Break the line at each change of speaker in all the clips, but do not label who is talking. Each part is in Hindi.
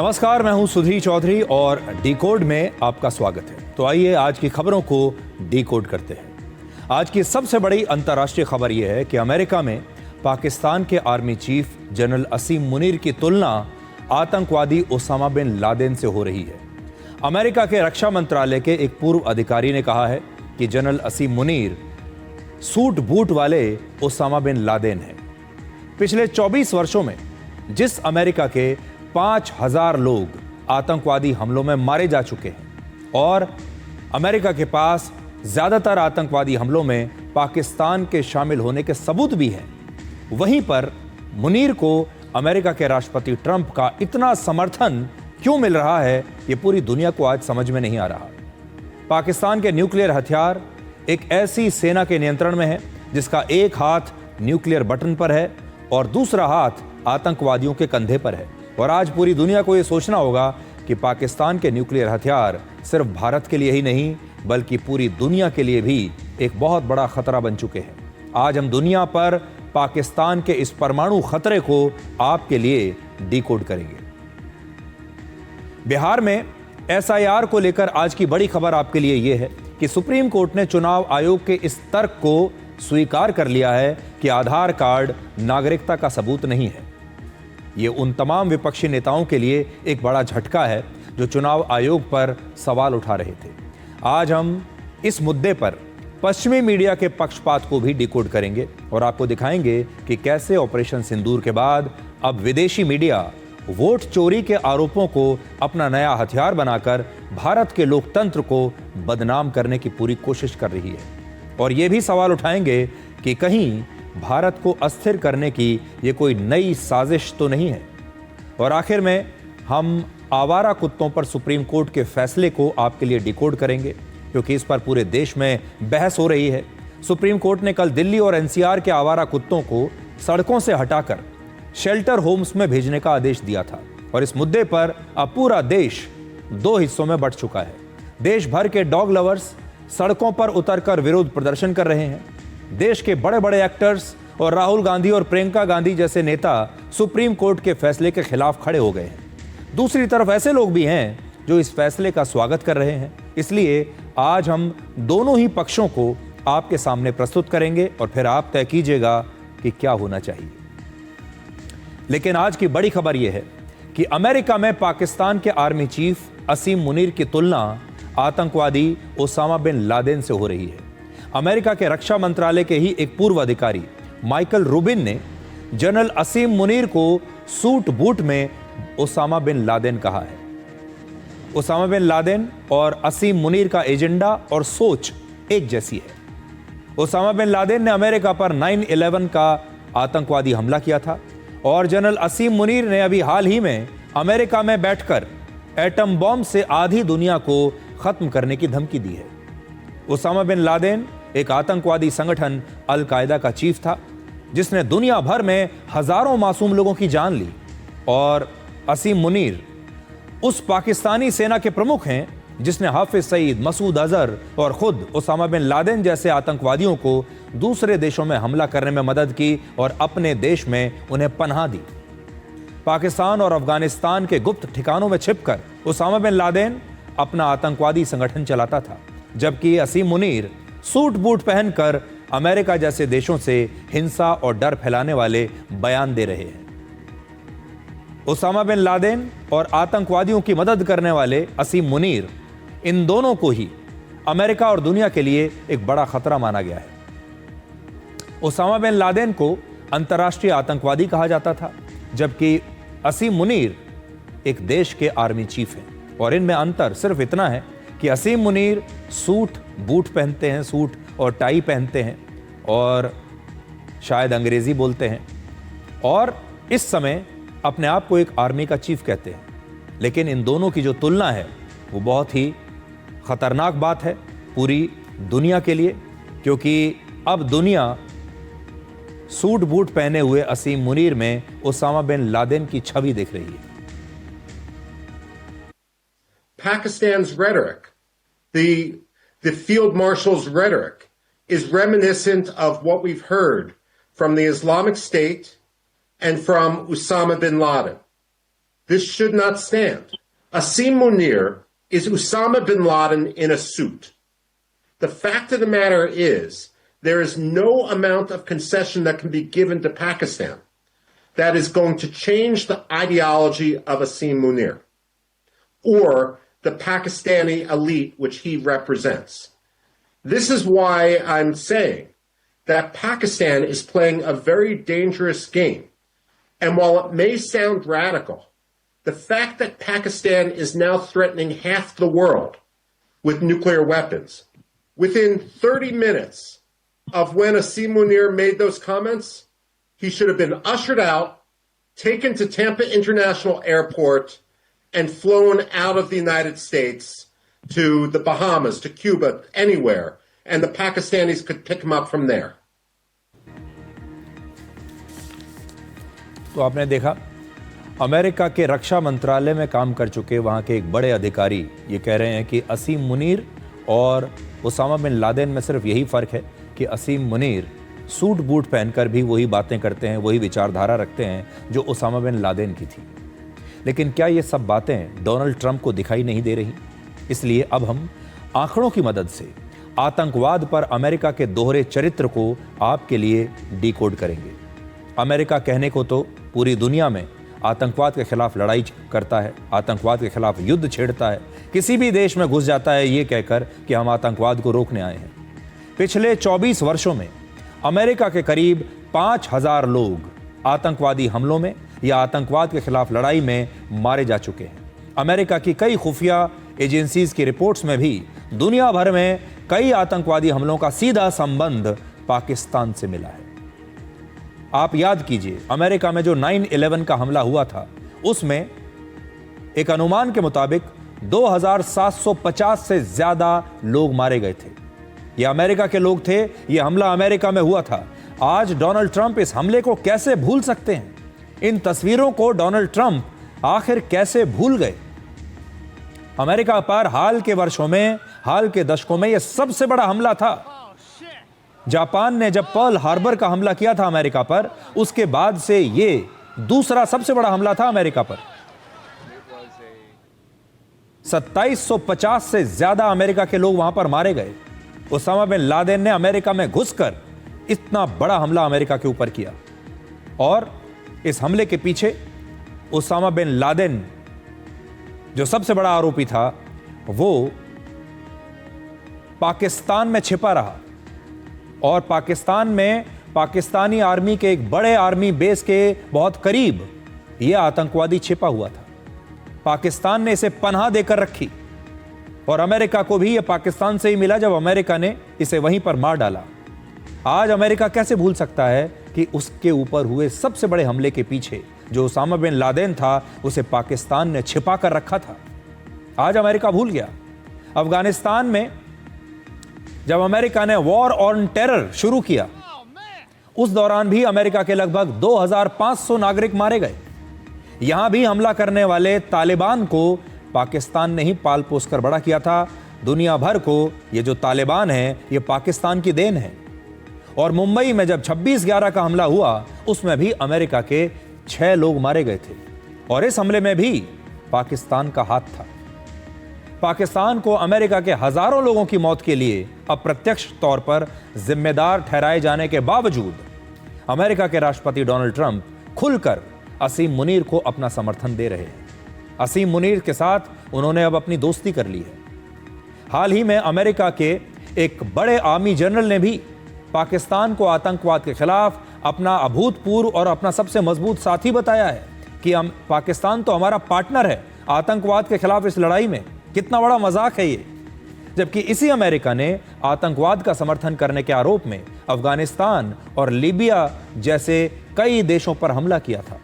नमस्कार, मैं हूं सुधीर चौधरी और डिकोड में आपका स्वागत है। तो आइए आज की खबरों को डिकोड करते हैं। आज की सबसे बड़ी अंतर्राष्ट्रीय खबर यह है कि अमेरिका में पाकिस्तान के आर्मी चीफ जनरल असीम मुनीर की तुलना आतंकवादी ओसामा बिन लादेन से हो रही है। अमेरिका के रक्षा मंत्रालय के एक पूर्व अधिकारी ने कहा है कि जनरल असीम मुनीर सूट बूट वाले ओसामा बिन लादेन हैं। पिछले 24 वर्षों में जिस अमेरिका के 5000 लोग आतंकवादी हमलों में मारे जा चुके हैं और अमेरिका के पास ज्यादातर आतंकवादी हमलों में पाकिस्तान के शामिल होने के सबूत भी हैं, वहीं पर मुनीर को अमेरिका के राष्ट्रपति ट्रंप का इतना समर्थन क्यों मिल रहा है, यह पूरी दुनिया को आज समझ में नहीं आ रहा। पाकिस्तान के न्यूक्लियर हथियार एक ऐसी सेना के नियंत्रण में है जिसका एक हाथ न्यूक्लियर बटन पर है और दूसरा हाथ आतंकवादियों के कंधे पर है। और आज पूरी दुनिया को यह सोचना होगा कि पाकिस्तान के न्यूक्लियर हथियार सिर्फ भारत के लिए ही नहीं बल्कि पूरी दुनिया के लिए भी एक बहुत बड़ा खतरा बन चुके हैं। आज हम दुनिया पर पाकिस्तान के इस परमाणु खतरे को आपके लिए डिकोड करेंगे। बिहार में एसआईआर को लेकर आज की बड़ी खबर आपके लिए यह है कि सुप्रीम कोर्ट ने चुनाव आयोग के इस तर्क को स्वीकार कर लिया है कि आधार कार्ड नागरिकता का सबूत नहीं है। ये उन तमाम विपक्षी नेताओं के लिए एक बड़ा झटका है जो चुनाव आयोग पर सवाल उठा रहे थे। आज हम इस मुद्दे पर पश्चिमी मीडिया के पक्षपात को भी डिकोड करेंगे और आपको दिखाएंगे कि कैसे ऑपरेशन सिंदूर के बाद अब विदेशी मीडिया वोट चोरी के आरोपों को अपना नया हथियार बनाकर भारत के लोकतंत्र को बदनाम करने की पूरी कोशिश कर रही है। और ये भी सवाल उठाएंगे कि कहीं भारत को अस्थिर करने की ये कोई नई साजिश तो नहीं है। और आखिर में हम आवारा कुत्तों पर सुप्रीम कोर्ट के फैसले को आपके लिए डिकोड करेंगे क्योंकि इस पर पूरे देश में बहस हो रही है। सुप्रीम कोर्ट ने कल दिल्ली और एनसीआर के आवारा कुत्तों को सड़कों से हटाकर शेल्टर होम्स में भेजने का आदेश दिया था और इस मुद्दे पर अब पूरा देश दो हिस्सों में बंट चुका है। देश भर के डॉग लवर्स सड़कों पर उतरकर विरोध प्रदर्शन कर रहे हैं। देश के बड़े बड़े एक्टर्स और राहुल गांधी और प्रियंका गांधी जैसे नेता सुप्रीम कोर्ट के फैसले के खिलाफ खड़े हो गए हैं। दूसरी तरफ ऐसे लोग भी हैं जो इस फैसले का स्वागत कर रहे हैं। इसलिए आज हम दोनों ही पक्षों को आपके सामने प्रस्तुत करेंगे और फिर आप तय कीजिएगा कि क्या होना चाहिए। लेकिन आज की बड़ी खबर यह है कि अमेरिका में पाकिस्तान के आर्मी चीफ असीम मुनीर की तुलना आतंकवादी ओसामा बिन लादेन से हो रही है। अमेरिका के रक्षा मंत्रालय के ही एक पूर्व अधिकारी माइकल रूबिन ने जनरल असीम मुनीर को सूट बूट में ओसामा बिन लादेन कहा है। ओसामा बिन लादेन और असीम मुनीर का एजेंडा और सोच एक जैसी है। ओसामा बिन लादेन ने अमेरिका पर 9/11 का आतंकवादी हमला किया था और जनरल असीम मुनीर ने अभी हाल ही में अमेरिका में बैठकर एटम बॉम्ब से आधी दुनिया को खत्म करने की धमकी दी है। ओसामा बिन लादेन एक आतंकवादी संगठन अल कायदा का चीफ था जिसने दुनिया भर में हजारों मासूम लोगों की जान ली और असीम मुनीर उस पाकिस्तानी सेना के प्रमुख हैं जिसने हाफिज सईद, मसूद अजहर और खुद ओसामा बिन लादेन जैसे आतंकवादियों को दूसरे देशों में हमला करने में मदद की और अपने देश में उन्हें पनाह दी। पाकिस्तान और अफगानिस्तान के गुप्त ठिकानों में छिपकर ओसामा बिन लादेन अपना आतंकवादी संगठन चलाता था, जबकि असीम मुनीर सूट बूट पहनकर अमेरिका जैसे देशों से हिंसा और डर फैलाने वाले बयान दे रहे हैं। ओसामा बिन लादेन और आतंकवादियों की मदद करने वाले असीम मुनीर, इन दोनों को ही अमेरिका और दुनिया के लिए एक बड़ा खतरा माना गया है। ओसामा बिन लादेन को अंतर्राष्ट्रीय आतंकवादी कहा जाता था, जबकि असीम मुनीर एक देश के आर्मी चीफ हैं। और इनमें अंतर सिर्फ इतना है कि असीम मुनीर सूट बूट पहनते हैं, सूट और टाई पहनते हैं और शायद अंग्रेजी बोलते हैं और इस समय अपने आप को एक आर्मी का चीफ कहते हैं। लेकिन इन दोनों की जो तुलना है वो बहुत ही खतरनाक बात है पूरी दुनिया के लिए, क्योंकि अब दुनिया सूट बूट पहने हुए असीम मुनीर में ओसामा बिन लादेन की छवि देख रही है।
Pakistan's rhetoric, the field marshal's rhetoric, is reminiscent of what we've heard from the Islamic State and from Osama bin Laden. This should not stand. Asim Munir is Osama bin Laden in a suit. The fact of the matter is, there is no amount of concession that can be given to Pakistan that is going to change the ideology of Asim Munir or the Pakistani elite which he represents. This is why I'm saying that Pakistan is playing a very dangerous game. And while it may sound radical, the fact that Pakistan is now threatening half the world with nuclear weapons, within 30 minutes of when Asim Munir made those comments, he should have been ushered out, taken to Tampa International Airport, and flown out of the United States to the Bahamas, to Cuba, anywhere, and the Pakistanis could pick him up from there.
तो आपने देखा, अमेरिका के रक्षा मंत्रालय में काम कर चुके वहाँ के एक बड़े अधिकारी ये कह रहे हैं कि असीम मुनीर और ओसामा बिन लादेन में सिर्फ यही फ़र्क है कि असीम मुनीर सूट बूट पहनकर भी वही बातें करते हैं, वही विचारधारा रखते हैं जो ओसामा बिन लादेन की थी। लेकिन क्या ये सब बातें डोनाल्ड ट्रंप को दिखाई नहीं दे रही? इसलिए अब हम आंकड़ों की मदद से आतंकवाद पर अमेरिका के दोहरे चरित्र को आपके लिए डिकोड करेंगे। अमेरिका कहने को तो पूरी दुनिया में आतंकवाद के खिलाफ लड़ाई करता है, आतंकवाद के खिलाफ युद्ध छेड़ता है, किसी भी देश में घुस जाता है ये कहकर कि हम आतंकवाद को रोकने आए हैं। पिछले 24 वर्षों में अमेरिका के करीब 5000 लोग आतंकवादी हमलों में या आतंकवाद के खिलाफ लड़ाई में मारे जा चुके हैं। अमेरिका की कई खुफिया एजेंसीज की रिपोर्ट्स में भी दुनिया भर में कई आतंकवादी हमलों का सीधा संबंध पाकिस्तान से मिला है। आप याद कीजिए, अमेरिका में जो 9/11 का हमला हुआ था उसमें एक अनुमान के मुताबिक 2750 से ज्यादा लोग मारे गए थे। ये अमेरिका के लोग थे, ये हमला अमेरिका में हुआ था। आज डोनाल्ड ट्रंप इस हमले को कैसे भूल सकते हैं? इन तस्वीरों को डोनाल्ड ट्रंप आखिर कैसे भूल गए? अमेरिका पर हाल के वर्षों में, हाल के दशकों में यह सबसे बड़ा हमला था। जापान ने जब पर्ल हार्बर का हमला किया था अमेरिका पर, उसके बाद से यह दूसरा सबसे बड़ा हमला था अमेरिका पर। 2750 से ज्यादा अमेरिका के लोग वहां पर मारे गए। ओसामा बिन लादेन ने अमेरिका में घुसकर इतना बड़ा हमला अमेरिका के ऊपर किया और इस हमले के पीछे ओसामा बिन लादेन जो सबसे बड़ा आरोपी था वो पाकिस्तान में छिपा रहा और पाकिस्तान में पाकिस्तानी आर्मी के एक बड़े आर्मी बेस के बहुत करीब यह आतंकवादी छिपा हुआ था। पाकिस्तान ने इसे पनाह देकर रखी और अमेरिका को भी यह पाकिस्तान से ही मिला जब अमेरिका ने इसे वहीं पर मार डाला। आज अमेरिका कैसे भूल सकता है कि उसके ऊपर हुए सबसे बड़े हमले के पीछे जो ओसामा बिन लादेन था उसे पाकिस्तान ने छिपा कर रखा था। आज अमेरिका भूल गया। अफगानिस्तान में जब अमेरिका ने वॉर ऑन टेरर शुरू किया उस दौरान भी अमेरिका के लगभग 2500 नागरिक मारे गए। यहां भी हमला करने वाले तालिबान को पाकिस्तान ने ही पाल पोस कर बड़ा किया था। दुनिया भर को ये जो तालिबान है ये पाकिस्तान की देन है। और मुंबई में जब 26/11 का हमला हुआ उसमें भी अमेरिका के 6 लोग मारे गए थे और इस हमले में भी पाकिस्तान का हाथ था। पाकिस्तान को अमेरिका के हजारों लोगों की मौत के लिए अप्रत्यक्ष तौर पर जिम्मेदार ठहराए जाने के बावजूद अमेरिका के राष्ट्रपति डोनाल्ड ट्रंप खुलकर असीम मुनीर को अपना समर्थन दे रहे हैं। असीम मुनीर के साथ उन्होंने अब अपनी दोस्ती कर ली है। हाल ही में अमेरिका के एक बड़े आर्मी जनरल ने भी पाकिस्तान को आतंकवाद के खिलाफ अपना अभूतपूर्व और अपना सबसे मजबूत साथी बताया है कि हम पाकिस्तान तो हमारा पार्टनर है आतंकवाद के खिलाफ इस लड़ाई में। कितना बड़ा मजाक है ये। जबकि इसी अमेरिका ने आतंकवाद का समर्थन करने के आरोप में अफगानिस्तान और लीबिया जैसे कई देशों पर हमला किया था।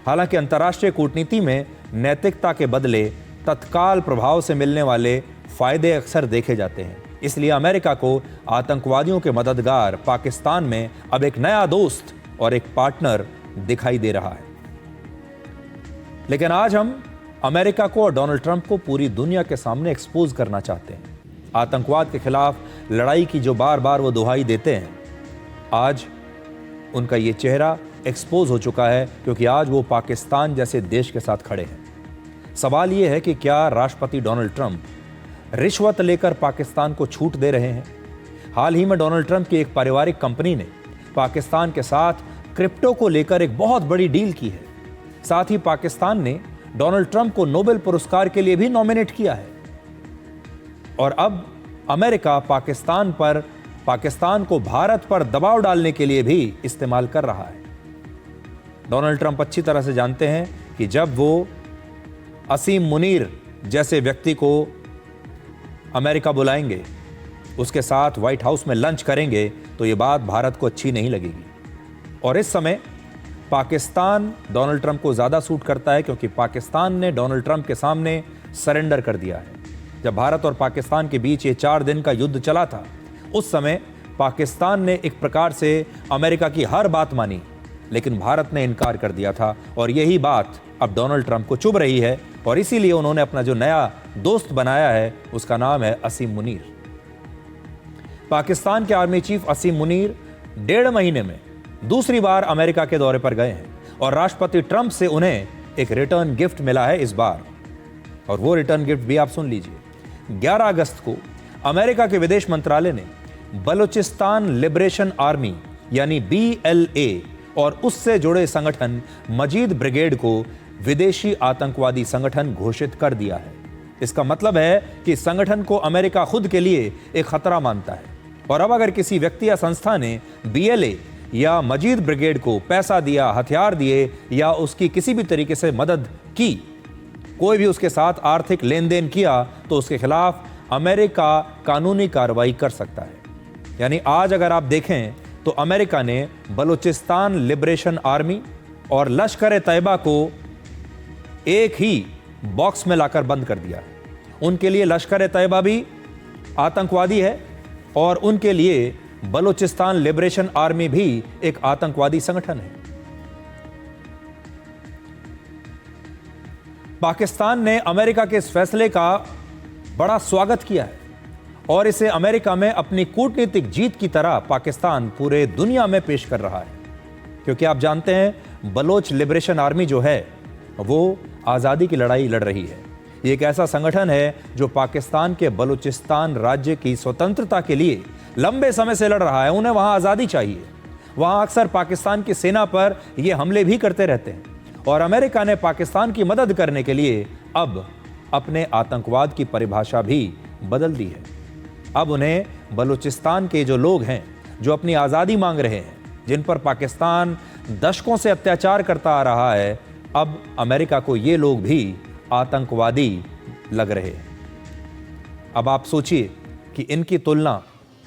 हालांकि अंतर्राष्ट्रीय कूटनीति में नैतिकता के बदले तत्काल प्रभाव से मिलने वाले फायदे अक्सर देखे जाते हैं। इसलिए अमेरिका को आतंकवादियों के मददगार पाकिस्तान में अब एक नया दोस्त और एक पार्टनर दिखाई दे रहा है। लेकिन आज हम अमेरिका को और डोनाल्ड ट्रंप को पूरी दुनिया के सामने एक्सपोज करना चाहते हैं। आतंकवाद के खिलाफ लड़ाई की जो बार बार वो दुहाई देते हैं, आज उनका ये चेहरा एक्सपोज हो चुका है, क्योंकि आज वो पाकिस्तान जैसे देश के साथ खड़े हैं। सवाल ये है कि क्या राष्ट्रपति डोनाल्ड ट्रंप रिश्वत लेकर पाकिस्तान को छूट दे रहे हैं? हाल ही में डोनाल्ड ट्रंप की एक पारिवारिक कंपनी ने पाकिस्तान के साथ क्रिप्टो को लेकर एक बहुत बड़ी डील की है। साथ ही पाकिस्तान ने डोनाल्ड ट्रंप को नोबेल पुरस्कार के लिए भी नॉमिनेट किया है। और अब अमेरिका पाकिस्तान को भारत पर दबाव डालने के लिए भी इस्तेमाल कर रहा है। डोनाल्ड ट्रंप अच्छी तरह से जानते हैं कि जब वो असीम मुनीर जैसे व्यक्ति को अमेरिका बुलाएंगे, उसके साथ व्हाइट हाउस में लंच करेंगे, तो ये बात भारत को अच्छी नहीं लगेगी। और इस समय पाकिस्तान डोनाल्ड ट्रंप को ज़्यादा सूट करता है, क्योंकि पाकिस्तान ने डोनाल्ड ट्रंप के सामने सरेंडर कर दिया है। जब भारत और पाकिस्तान के बीच ये 4 दिन का युद्ध चला था, उस समय पाकिस्तान ने एक प्रकार से अमेरिका की हर बात मानी, लेकिन भारत ने इनकार कर दिया था। और यही बात अब डोनाल्ड ट्रंप को चुभ रही है, और इसीलिए उन्होंने अपना जो नया दोस्त बनाया है उसका नाम है असीम मुनीर। पाकिस्तान के आर्मी चीफ असीम मुनीर 1.5 महीने में दूसरी बार अमेरिका के दौरे पर गए हैं, और राष्ट्रपति ट्रंप से उन्हें एक रिटर्न गिफ्ट मिला है इस बार। और वो रिटर्न गिफ्ट भी आप सुन लीजिए। 11 अगस्त को अमेरिका के विदेश मंत्रालय ने बलूचिस्तान लिबरेशन आर्मी यानी BLA और उससे जुड़े संगठन मजीद ब्रिगेड को विदेशी आतंकवादी संगठन घोषित कर दिया है। इसका मतलब है कि संगठन को अमेरिका खुद के लिए एक खतरा मानता है। और अब अगर किसी व्यक्ति या संस्था ने BLA या मजीद ब्रिगेड को पैसा दिया, हथियार दिए या उसकी किसी भी तरीके से मदद की, कोई भी उसके साथ आर्थिक लेन देन किया, तो उसके खिलाफ अमेरिका कानूनी कार्रवाई कर सकता है। यानी आज अगर आप देखें तो अमेरिका ने बलूचिस्तान लिबरेशन आर्मी और लश्कर तैयबा को एक ही बॉक्स में लाकर बंद कर दिया है। उनके लिए लश्कर तैयबा भी आतंकवादी है, और उनके लिए बलूचिस्तान लिबरेशन आर्मी भी एक आतंकवादी संगठन है। पाकिस्तान ने अमेरिका के इस फैसले का बड़ा स्वागत किया है, और इसे अमेरिका में अपनी कूटनीतिक जीत की तरह पाकिस्तान पूरे दुनिया में पेश कर रहा है। क्योंकि आप जानते हैं बलोच लिबरेशन आर्मी जो है वो आज़ादी की लड़ाई लड़ रही है। ये एक ऐसा संगठन है जो पाकिस्तान के बलूचिस्तान राज्य की स्वतंत्रता के लिए लंबे समय से लड़ रहा है। उन्हें वहाँ आज़ादी चाहिए। वहाँ अक्सर पाकिस्तान की सेना पर ये हमले भी करते रहते हैं, और अमेरिका ने पाकिस्तान की मदद करने के लिए अब अपने आतंकवाद की परिभाषा भी बदल दी है। अब उन्हें बलूचिस्तान के जो लोग हैं जो अपनी आज़ादी मांग रहे हैं, जिन पर पाकिस्तान दशकों से अत्याचार करता आ रहा है, अब अमेरिका को ये लोग भी आतंकवादी लग रहे हैं। अब आप सोचिए कि इनकी तुलना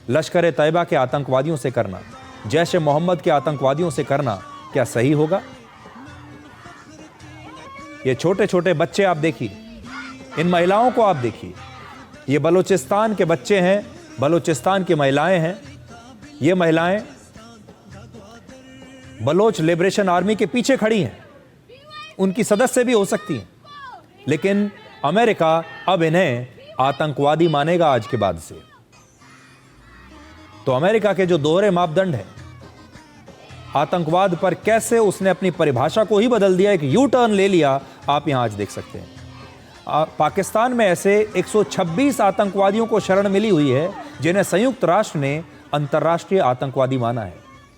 लश्कर तैयबा के आतंकवादियों से करना, जैश ए मोहम्मद के आतंकवादियों से करना क्या सही होगा? ये छोटे छोटे बच्चे आप देखिए, इन महिलाओं को आप देखिए। ये बलूचिस्तान के बच्चे हैं, बलूचिस्तान की महिलाएं हैं। ये महिलाएं बलोच लिबरेशन आर्मी के पीछे खड़ी हैं, उनकी सदस्य भी हो सकती हैं, लेकिन अमेरिका अब इन्हें आतंकवादी मानेगा आज के बाद से। तो अमेरिका के जो दोहरे मापदंड हैं आतंकवाद पर, कैसे उसने अपनी परिभाषा को ही बदल दिया, एक यू टर्न ले लिया, आप यहां आज देख सकते हैं। पाकिस्तान में ऐसे 126 आतंकवादियों को शरण मिली हुई है जिन्हें संयुक्त राष्ट्र ने अंतर्राष्ट्रीय आतंकवादी माना है।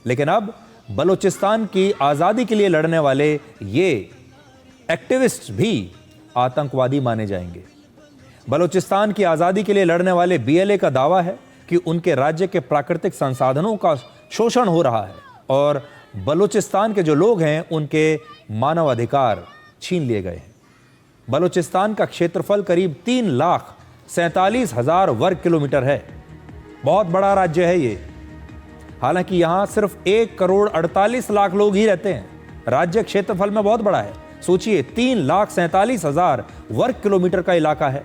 लेकिन अब बलूचिस्तान की आज़ादी के लिए लड़ने वाले ये एक्टिविस्ट भी आतंकवादी माने जाएंगे। बलूचिस्तान की आज़ादी के लिए लड़ने वाले BLA का दावा है कि उनके राज्य के प्राकृतिक संसाधनों का शोषण हो रहा है, और बलूचिस्तान के जो लोग हैं उनके मानव अधिकार छीन लिए गए हैं। बलूचिस्तान का क्षेत्रफल करीब 3,47,000 वर्ग किलोमीटर है। बहुत बड़ा राज्य है ये। हालांकि यहां सिर्फ 1,48,00,000 लोग ही रहते हैं। राज्य क्षेत्रफल में बहुत बड़ा है। सोचिए, 3,47,000 वर्ग किलोमीटर का इलाका है।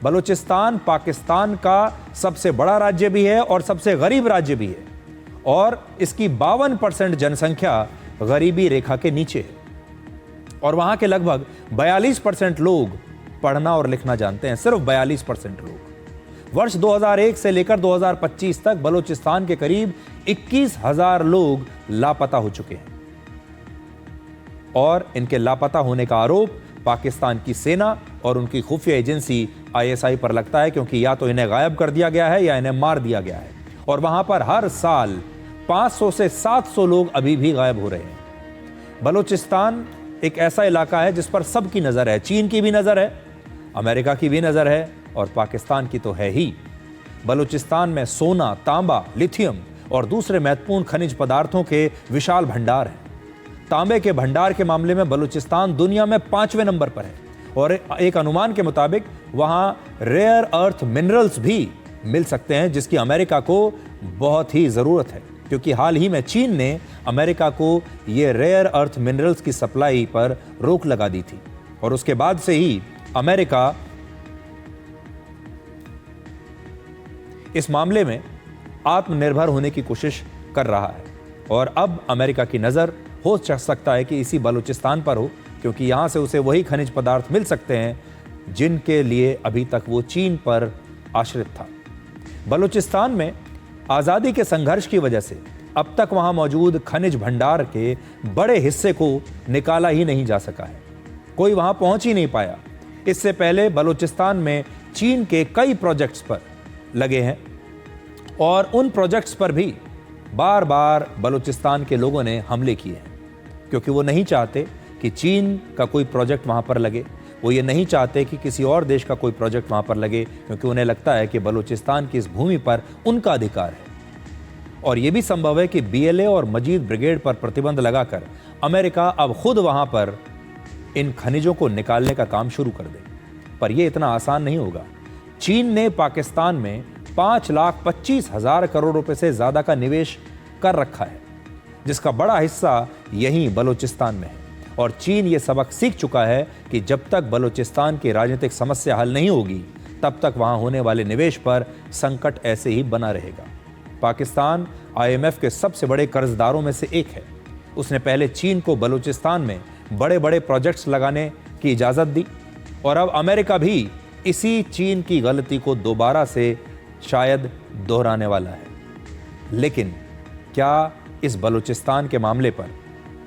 बलूचिस्तान पाकिस्तान का सबसे बड़ा राज्य भी है और सबसे गरीब राज्य भी है, और इसकी 52% जनसंख्या गरीबी रेखा के नीचे है, और वहां के लगभग 42% लोग पढ़ना और लिखना जानते हैं। सिर्फ 42% लोग। वर्ष 2001 से लेकर 2025 तक बलूचिस्तान के करीब 21,000 लोग लापता हो चुके हैं। और इनके लापता होने का आरोप पाकिस्तान की सेना और उनकी खुफिया एजेंसी आईएसआई पर लगता है, क्योंकि या तो इन्हें गायब कर दिया गया है या इन्हें मार दिया गया है। और वहां पर हर साल 500 से 700 लोग अभी भी गायब हो रहे हैं। बलूचिस्तान एक ऐसा इलाका है जिस पर सबकी नजर है, चीन की भी नजर है, अमेरिका की भी नजर है और पाकिस्तान की तो है ही। बलूचिस्तान में सोना, तांबा, लिथियम और दूसरे महत्वपूर्ण खनिज पदार्थों के विशाल भंडार हैं। तांबे के भंडार के मामले में बलूचिस्तान दुनिया में 5वें नंबर पर है और एक अनुमान के मुताबिक वहां रेयर अर्थ मिनरल्स भी मिल सकते हैं, जिसकी अमेरिका को बहुत ही जरूरत है, क्योंकि हाल ही में चीन ने अमेरिका को ये रेयर अर्थ मिनरल्स की सप्लाई पर रोक लगा दी थी और उसके बाद से ही अमेरिका इस मामले में आत्मनिर्भर होने की कोशिश कर रहा है। और अब अमेरिका की नजर हो सकता है कि इसी बलूचिस्तान पर हो, क्योंकि यहां से उसे वही खनिज पदार्थ मिल सकते हैं जिनके लिए अभी तक वो चीन पर आश्रित था। बलूचिस्तान में आज़ादी के संघर्ष की वजह से अब तक वहां मौजूद खनिज भंडार के बड़े हिस्से को निकाला ही नहीं जा सका है, कोई वहां पहुंच ही नहीं पाया। इससे पहले बलूचिस्तान में चीन के कई प्रोजेक्ट्स पर लगे हैं और उन प्रोजेक्ट्स पर भी बार बार बलूचिस्तान के लोगों ने हमले किए हैं, क्योंकि वो नहीं चाहते कि चीन का कोई प्रोजेक्ट वहां पर लगे, वो ये नहीं चाहते कि किसी और देश का कोई प्रोजेक्ट वहां पर लगे, क्योंकि उन्हें लगता है कि बलूचिस्तान की इस भूमि पर उनका अधिकार है। और यह भी संभव है कि बीएलए और मजीद ब्रिगेड पर प्रतिबंध लगाकर अमेरिका अब खुद वहां पर इन खनिजों को निकालने का काम शुरू कर दे, पर यह इतना आसान नहीं होगा। चीन ने पाकिस्तान में 5,25,000 करोड़ रुपए से ज्यादा का निवेश कर रखा है, जिसका बड़ा हिस्सा यहीं बलूचिस्तान में है। और चीन ये सबक सीख चुका है कि जब तक बलूचिस्तान की राजनीतिक समस्या हल नहीं होगी, तब तक वहां होने वाले निवेश पर संकट ऐसे ही बना रहेगा। पाकिस्तान आईएमएफ के सबसे बड़े कर्जदारों में से एक है। उसने पहले चीन को बलूचिस्तान में बड़े बड़े प्रोजेक्ट्स लगाने की इजाजत दी और अब अमेरिका भी इसी चीन की गलती को दोबारा से शायद दोहराने वाला है। लेकिन क्या इस बलूचिस्तान के मामले पर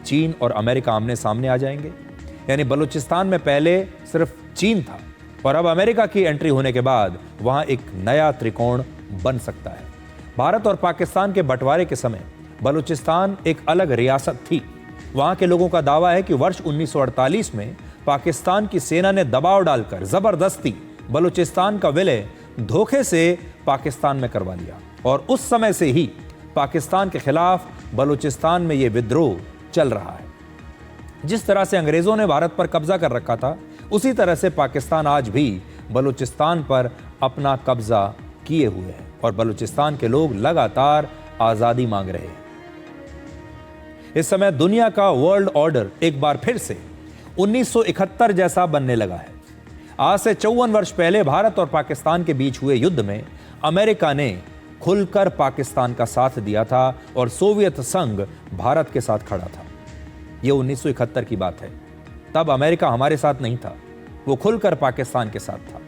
चीन और अमेरिका आमने सामने आ जाएंगे? यानी बलूचिस्तान में पहले सिर्फ चीन था और अब अमेरिका की एंट्री होने के बाद वहां एक नया त्रिकोण बन सकता है। भारत और पाकिस्तान के बंटवारे के समय बलूचिस्तान एक अलग रियासत थी। वहां के लोगों का दावा है कि वर्ष 1948 में पाकिस्तान की सेना ने दबाव डालकर जबरदस्ती बलूचिस्तान का विलय धोखे से पाकिस्तान में करवा लिया और उस समय से ही पाकिस्तान के खिलाफ बलूचिस्तान में यह विद्रोह चल रहा है। जिस तरह से अंग्रेजों ने भारत पर कब्जा कर रखा था, उसी तरह से पाकिस्तान आज भी बलूचिस्तान पर अपना कब्जा किए हुए है और बलूचिस्तान के लोग लगातार आजादी मांग रहे हैं। इस समय दुनिया का वर्ल्ड ऑर्डर एक बार फिर से 1971 जैसा बनने लगा है। आज से 54 वर्ष पहले भारत और पाकिस्तान के बीच हुए युद्ध में अमेरिका ने खुलकर पाकिस्तान का साथ दिया था और सोवियत संघ भारत के साथ खड़ा था। यह 1971 की बात है। तब अमेरिका हमारे साथ नहीं था, वो खुलकर पाकिस्तान के साथ था।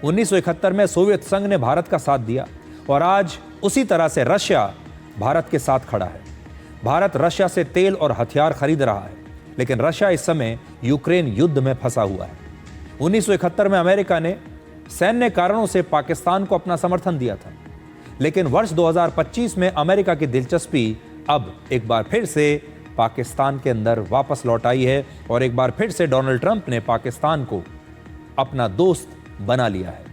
1971 में सोवियत संघ ने भारत का साथ दिया और आज उसी तरह से रशिया भारत के साथ खड़ा है। भारत रशिया से तेल और हथियार खरीद रहा है, लेकिन रशिया इस समय यूक्रेन युद्ध में फंसा हुआ है। 1971 में अमेरिका ने सैन्य कारणों से पाकिस्तान को अपना समर्थन दिया था, लेकिन वर्ष 2025 में अमेरिका की दिलचस्पी अब एक बार फिर से पाकिस्तान के अंदर वापस लौट आई है और एक बार फिर से डोनाल्ड ट्रंप ने पाकिस्तान को अपना दोस्त बना लिया है।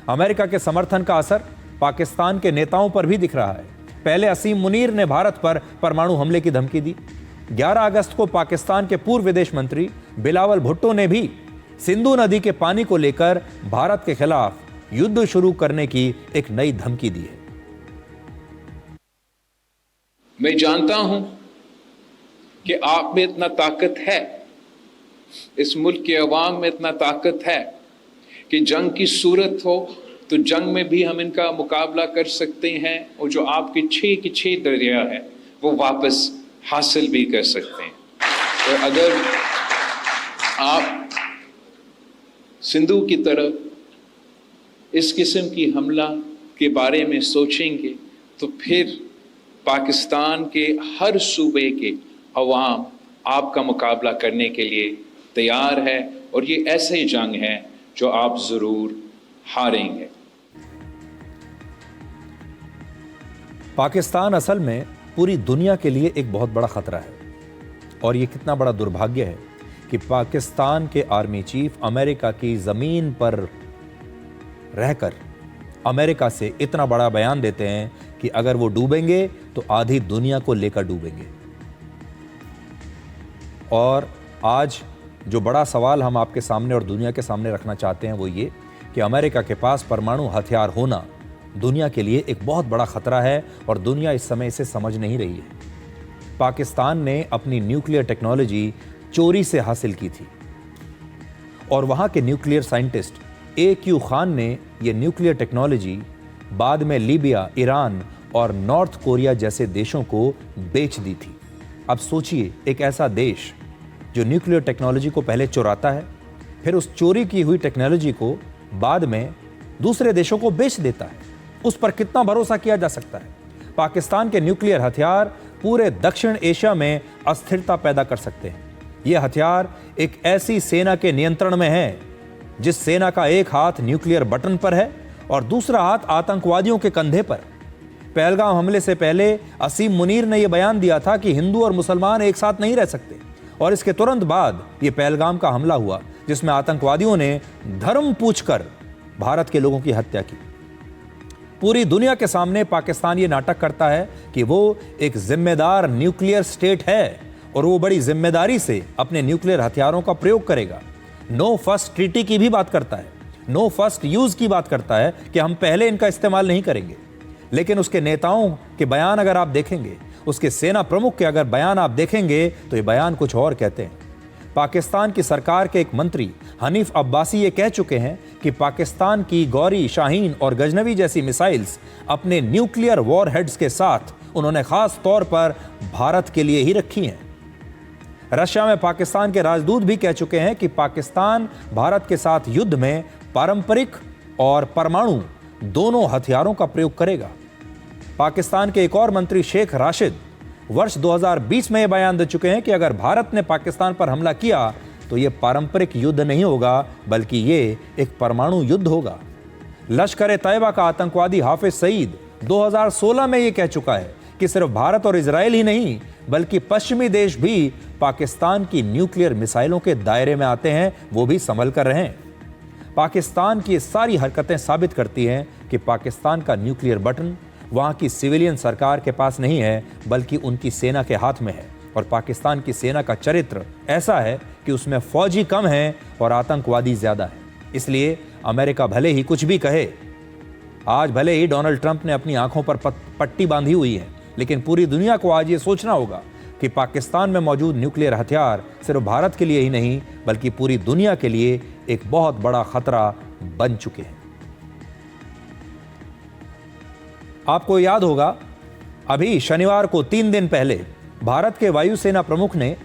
अमेरिका के समर्थन का असर पाकिस्तान के नेताओं पर भी दिख रहा है। पहले असीम मुनीर ने भारत पर परमाणु हमले की धमकी दी। 11 अगस्त को पाकिस्तान के पूर्व विदेश मंत्री बिलावल भुट्टो ने भी सिंधु नदी के पानी को लेकर भारत के खिलाफ युद्ध शुरू करने की एक नई धमकी दी है।
मैं जानता हूं कि आप में इतना ताकत है, इस मुल्क के अवाम में इतना ताकत है कि जंग की सूरत हो तो जंग में भी हम इनका मुकाबला कर सकते हैं और जो आपके 6 के 6 दरिया है वो वापस हासिल भी कर सकते हैं। तो अगर आप सिंधु की तरफ इस किस्म की हमला के बारे में सोचेंगे तो फिर पाकिस्तान के हर सूबे के अवाम आपका मुकाबला करने के लिए तैयार है और ये ऐसी जंग है जो आप जरूर हारेंगे।
पाकिस्तान असल में पूरी दुनिया के लिए एक बहुत बड़ा खतरा है और ये कितना बड़ा दुर्भाग्य है कि पाकिस्तान के आर्मी चीफ अमेरिका की ज़मीन पर रहकर अमेरिका से इतना बड़ा बयान देते हैं कि अगर वो डूबेंगे तो आधी दुनिया को लेकर डूबेंगे। और आज जो बड़ा सवाल हम आपके सामने और दुनिया के सामने रखना चाहते हैं वो ये कि अमेरिका के पास परमाणु हथियार होना दुनिया के लिए एक बहुत बड़ा खतरा है और दुनिया इस समय इसे समझ नहीं रही है। पाकिस्तान ने अपनी न्यूक्लियर टेक्नोलॉजी चोरी से हासिल की थी और वहाँ के न्यूक्लियर साइंटिस्ट AQ खान ने यह न्यूक्लियर टेक्नोलॉजी बाद में लीबिया, ईरान और नॉर्थ कोरिया जैसे देशों को बेच दी थी। अब सोचिए, एक ऐसा देश जो न्यूक्लियर टेक्नोलॉजी को पहले चुराता है, फिर उस चोरी की हुई टेक्नोलॉजी को बाद में दूसरे देशों को बेच देता है, उस पर कितना भरोसा किया जा सकता है? पाकिस्तान के न्यूक्लियर हथियार पूरे दक्षिण एशिया में अस्थिरता पैदा कर सकते हैं। यह हथियार एक ऐसी सेना के नियंत्रण में है जिस सेना का एक हाथ न्यूक्लियर बटन पर है और दूसरा हाथ आतंकवादियों के कंधे पर। पहलगाम हमले से पहले असीम मुनीर ने यह बयान दिया था कि हिंदू और मुसलमान एक साथ नहीं रह सकते, और इसके तुरंत बाद यह पहलगाम का हमला हुआ जिसमें आतंकवादियों ने धर्म पूछकर भारत के लोगों की हत्या की। पूरी दुनिया के सामने पाकिस्तान ये नाटक करता है कि वो एक जिम्मेदार न्यूक्लियर स्टेट है और वो बड़ी जिम्मेदारी से अपने न्यूक्लियर हथियारों का प्रयोग करेगा। नो फर्स्ट ट्रीटी की भी बात करता है, नो फर्स्ट यूज की बात करता है कि हम पहले इनका इस्तेमाल नहीं करेंगे। लेकिन उसके नेताओं के बयान अगर आप देखेंगे, उसके सेना प्रमुख के अगर बयान आप देखेंगे तो ये बयान कुछ और कहते हैं। पाकिस्तान की सरकार के एक मंत्री हनीफ अब्बासी ये कह चुके हैं कि पाकिस्तान की गौरी, शाहीन और गजनवी जैसी मिसाइल्स अपने न्यूक्लियर वॉरहेड्स के साथ उन्होंने खास तौर पर भारत के लिए ही रखी हैं। रशिया में पाकिस्तान के राजदूत भी कह चुके हैं कि पाकिस्तान भारत के साथ युद्ध में पारंपरिक और परमाणु दोनों हथियारों का प्रयोग करेगा। पाकिस्तान के एक और मंत्री शेख राशिद वर्ष 2020 में यह बयान दे चुके हैं कि अगर भारत ने पाकिस्तान पर हमला किया तो यह पारंपरिक युद्ध नहीं होगा बल्कि ये एक परमाणु युद्ध होगा। लश्कर ए तैयबा का आतंकवादी हाफिज सईद 2016 में यह कह चुका है कि सिर्फ भारत और इजराइल ही नहीं बल्कि पश्चिमी देश भी पाकिस्तान की न्यूक्लियर मिसाइलों के दायरे में आते हैं, वो भी संभल कर रहें। पाकिस्तान की सारी हरकतें साबित करती हैं कि पाकिस्तान का न्यूक्लियर बटन वहाँ की सिविलियन सरकार के पास नहीं है बल्कि उनकी सेना के हाथ में है। और पाकिस्तान की सेना का चरित्र ऐसा है कि उसमें फौजी कम हैं और आतंकवादी ज़्यादा है। इसलिए अमेरिका भले ही कुछ भी कहे, आज भले ही डोनाल्ड ट्रंप ने अपनी आंखों पर पट्टी बांधी हुई है, लेकिन पूरी दुनिया को आज ये सोचना होगा कि पाकिस्तान में मौजूद न्यूक्लियर हथियार सिर्फ भारत के लिए ही नहीं बल्कि पूरी दुनिया के लिए एक बहुत बड़ा खतरा बन चुके हैं। आपको याद होगा, अभी शनिवार को 3 दिन पहले भारत के वायुसेना प्रमुख ने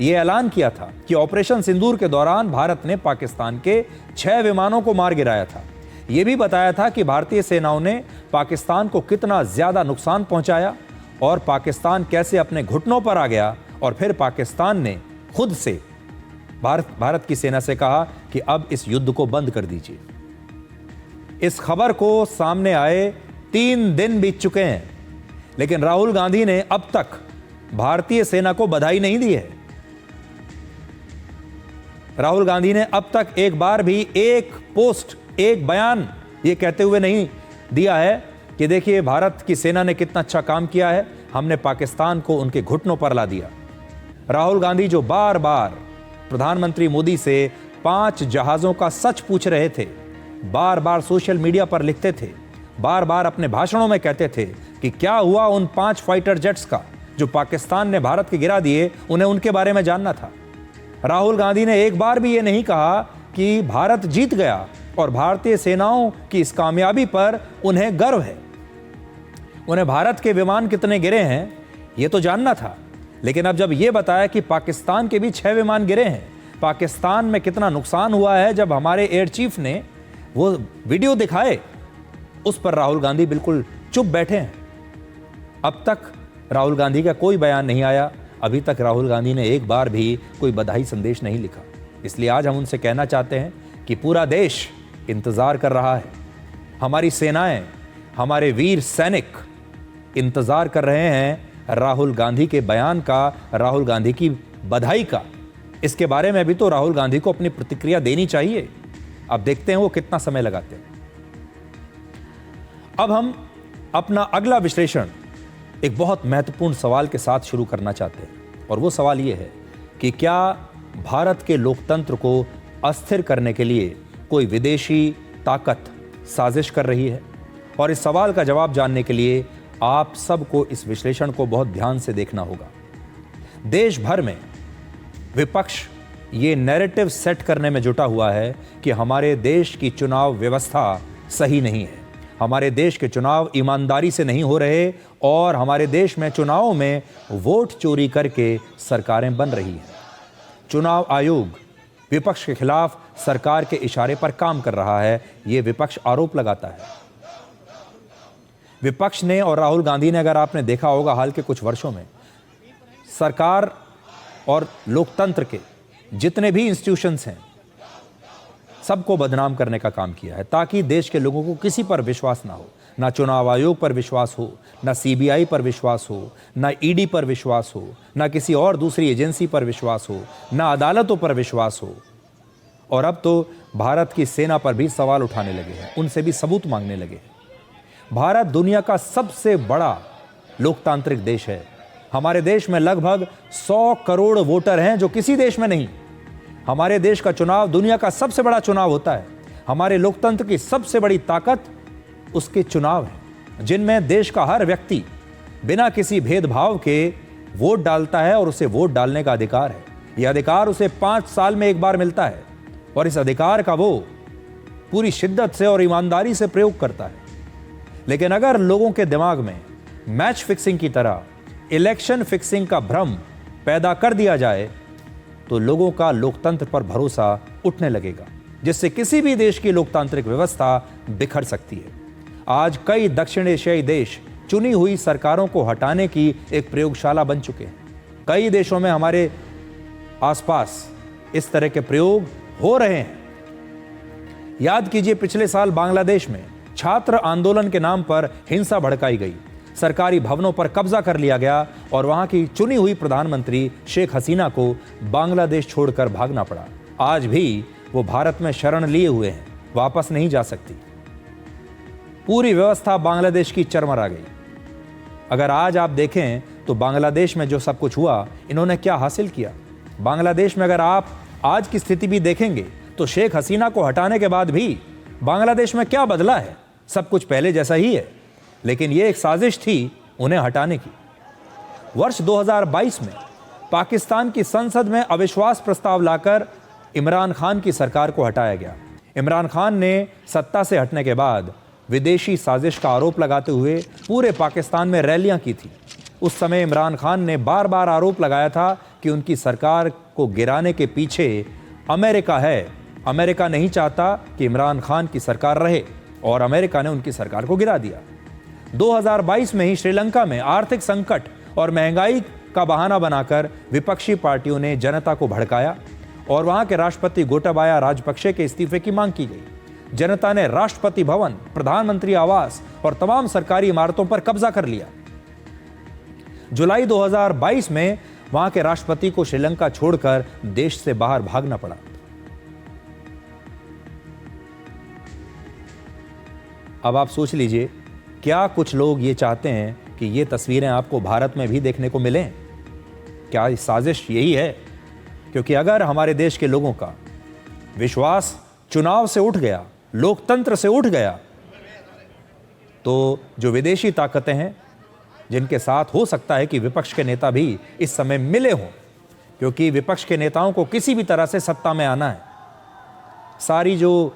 यह ऐलान किया था कि ऑपरेशन सिंदूर के दौरान भारत ने पाकिस्तान के 6 विमानों को मार गिराया था। यह भी बताया था कि भारतीय सेनाओं ने पाकिस्तान को कितना ज्यादा नुकसान पहुंचाया और पाकिस्तान कैसे अपने घुटनों पर आ गया। और फिर पाकिस्तान ने खुद से भारत की सेना से कहा कि अब इस युद्ध को बंद कर दीजिए। इस खबर को सामने आए 3 दिन बीत चुके हैं, लेकिन राहुल गांधी ने अब तक भारतीय सेना को बधाई नहीं दी है। राहुल गांधी ने अब तक एक बार भी एक पोस्ट, एक बयान ये कहते हुए नहीं दिया है कि देखिए भारत की सेना ने कितना अच्छा काम किया है, हमने पाकिस्तान को उनके घुटनों पर ला दिया। राहुल गांधी जो बार बार प्रधानमंत्री मोदी से 5 जहाजों का सच पूछ रहे थे, बार बार सोशल मीडिया पर लिखते थे, बार बार अपने भाषणों में कहते थे कि क्या हुआ उन 5 फाइटर जेट्स का जो पाकिस्तान ने भारत के गिरा दिए, उन्हें उनके बारे में जानना था। राहुल गांधी ने एक बार भी ये नहीं कहा कि भारत जीत गया और भारतीय सेनाओं की इस कामयाबी पर उन्हें गर्व है। उन्हें भारत के विमान कितने गिरे हैं ये तो जानना था, लेकिन अब जब ये बताया कि पाकिस्तान के भी 6 विमान गिरे हैं, पाकिस्तान में कितना नुकसान हुआ है, जब हमारे एयर चीफ ने वो वीडियो दिखाए, उस पर राहुल गांधी बिल्कुल चुप बैठे हैं। अब तक राहुल गांधी का कोई बयान नहीं आया। अभी तक राहुल गांधी ने एक बार भी कोई बधाई संदेश नहीं लिखा। इसलिए आज हम उनसे कहना चाहते हैं कि पूरा देश इंतजार कर रहा है, हमारी सेनाएं, हमारे वीर सैनिक इंतजार कर रहे हैं राहुल गांधी के बयान का, राहुल गांधी की बधाई का। इसके बारे में भी तो राहुल गांधी को अपनी प्रतिक्रिया देनी चाहिए। अब देखते हैं वो कितना समय लगाते हैं। अब हम अपना अगला विश्लेषण एक बहुत महत्वपूर्ण सवाल के साथ शुरू करना चाहते हैं, और वो सवाल ये है कि क्या भारत के लोकतंत्र को अस्थिर करने के लिए कोई विदेशी ताकत साजिश कर रही है? और इस सवाल का जवाब जानने के लिए आप सबको इस विश्लेषण को बहुत ध्यान से देखना होगा। देश भर में विपक्ष ये नैरेटिव सेट करने में जुटा हुआ है कि हमारे देश की चुनाव व्यवस्था सही नहीं है, हमारे देश के चुनाव ईमानदारी से नहीं हो रहे, और हमारे देश में चुनावों में वोट चोरी करके सरकारें बन रही हैं। चुनाव आयोग विपक्ष के खिलाफ सरकार के इशारे पर काम कर रहा है, ये विपक्ष आरोप लगाता है। विपक्ष ने और राहुल गांधी ने, अगर आपने देखा होगा हाल के कुछ वर्षों में, सरकार और लोकतंत्र के जितने भी इंस्टीट्यूशंस हैं सबको बदनाम करने का काम किया है, ताकि देश के लोगों को किसी पर विश्वास ना हो, ना चुनाव आयोग पर विश्वास हो, ना सीबीआई पर विश्वास हो, ना ईडी पर विश्वास हो, ना किसी और दूसरी एजेंसी पर विश्वास हो, ना अदालतों पर विश्वास हो। और अब तो भारत की सेना पर भी सवाल उठाने लगे हैं, उनसे भी सबूत मांगने लगे हैं। भारत दुनिया का सबसे बड़ा लोकतांत्रिक देश है। हमारे देश में लगभग 100 करोड़ वोटर हैं, जो किसी देश में नहीं। हमारे देश का चुनाव दुनिया का सबसे बड़ा चुनाव होता है। हमारे लोकतंत्र की सबसे बड़ी ताकत उसके चुनाव है, जिनमें देश का हर व्यक्ति बिना किसी भेदभाव के वोट डालता है, और उसे वोट डालने का अधिकार है। यह अधिकार उसे 5 साल में एक बार मिलता है, और इस अधिकार का वो पूरी शिद्दत से और ईमानदारी से प्रयोग करता है। लेकिन अगर लोगों के दिमाग में मैच फिक्सिंग की तरह इलेक्शन फिक्सिंग का भ्रम पैदा कर दिया जाए, तो लोगों का लोकतंत्र पर भरोसा उठने लगेगा, जिससे किसी भी देश की लोकतांत्रिक व्यवस्था बिखर सकती है। आज कई दक्षिण एशियाई देश चुनी हुई सरकारों को हटाने की एक प्रयोगशाला बन चुके हैं। कई देशों में हमारे आसपास इस तरह के प्रयोग हो रहे हैं। याद कीजिए, पिछले साल बांग्लादेश में छात्र आंदोलन के नाम पर हिंसा भड़काई गई, सरकारी भवनों पर कब्जा कर लिया गया, और वहां की चुनी हुई प्रधानमंत्री शेख हसीना को बांग्लादेश छोड़कर भागना पड़ा। आज भी वो भारत में शरण लिए हुए हैं, वापस नहीं जा सकती। पूरी व्यवस्था बांग्लादेश की चरमरा गई। अगर आज आप देखें तो बांग्लादेश में जो सब कुछ हुआ, इन्होंने क्या हासिल किया। बांग्लादेश में अगर आप आज की स्थिति भी देखेंगे तो शेख हसीना को हटाने के बाद भी बांग्लादेश में क्या बदला है? सब कुछ पहले जैसा ही है, लेकिन यह एक साजिश थी उन्हें हटाने की। वर्ष 2022 में पाकिस्तान की संसद में अविश्वास प्रस्ताव लाकर इमरान खान की सरकार को हटाया गया। इमरान खान ने सत्ता से हटने के बाद विदेशी साजिश का आरोप लगाते हुए पूरे पाकिस्तान में रैलियां की थी। उस समय इमरान खान ने बार बार आरोप लगाया था कि उनकी सरकार को गिराने के पीछे अमेरिका है। अमेरिका नहीं चाहता कि इमरान खान की सरकार रहे, और अमेरिका ने उनकी सरकार को गिरा दिया। 2022 में ही श्रीलंका में आर्थिक संकट और महंगाई का बहाना बनाकर विपक्षी पार्टियों ने जनता को भड़काया, और वहां के राष्ट्रपति गोटाबाया राजपक्षे के इस्तीफे की मांग की गई। जनता ने राष्ट्रपति भवन, प्रधानमंत्री आवास और तमाम सरकारी इमारतों पर कब्जा कर लिया। जुलाई 2022 में वहां के राष्ट्रपति को श्रीलंका छोड़कर देश से बाहर भागना पड़ा। अब आप सोच लीजिए, क्या कुछ लोग ये चाहते हैं कि ये तस्वीरें आपको भारत में भी देखने को मिलें? क्या साजिश यही है? क्योंकि अगर हमारे देश के लोगों का विश्वास चुनाव से उठ गया, लोकतंत्र से उठ गया, तो जो विदेशी ताकतें हैं, जिनके साथ हो सकता है कि विपक्ष के नेता भी इस समय मिले हों, क्योंकि विपक्ष के नेताओं को किसी भी तरह से सत्ता में आना है। सारी जो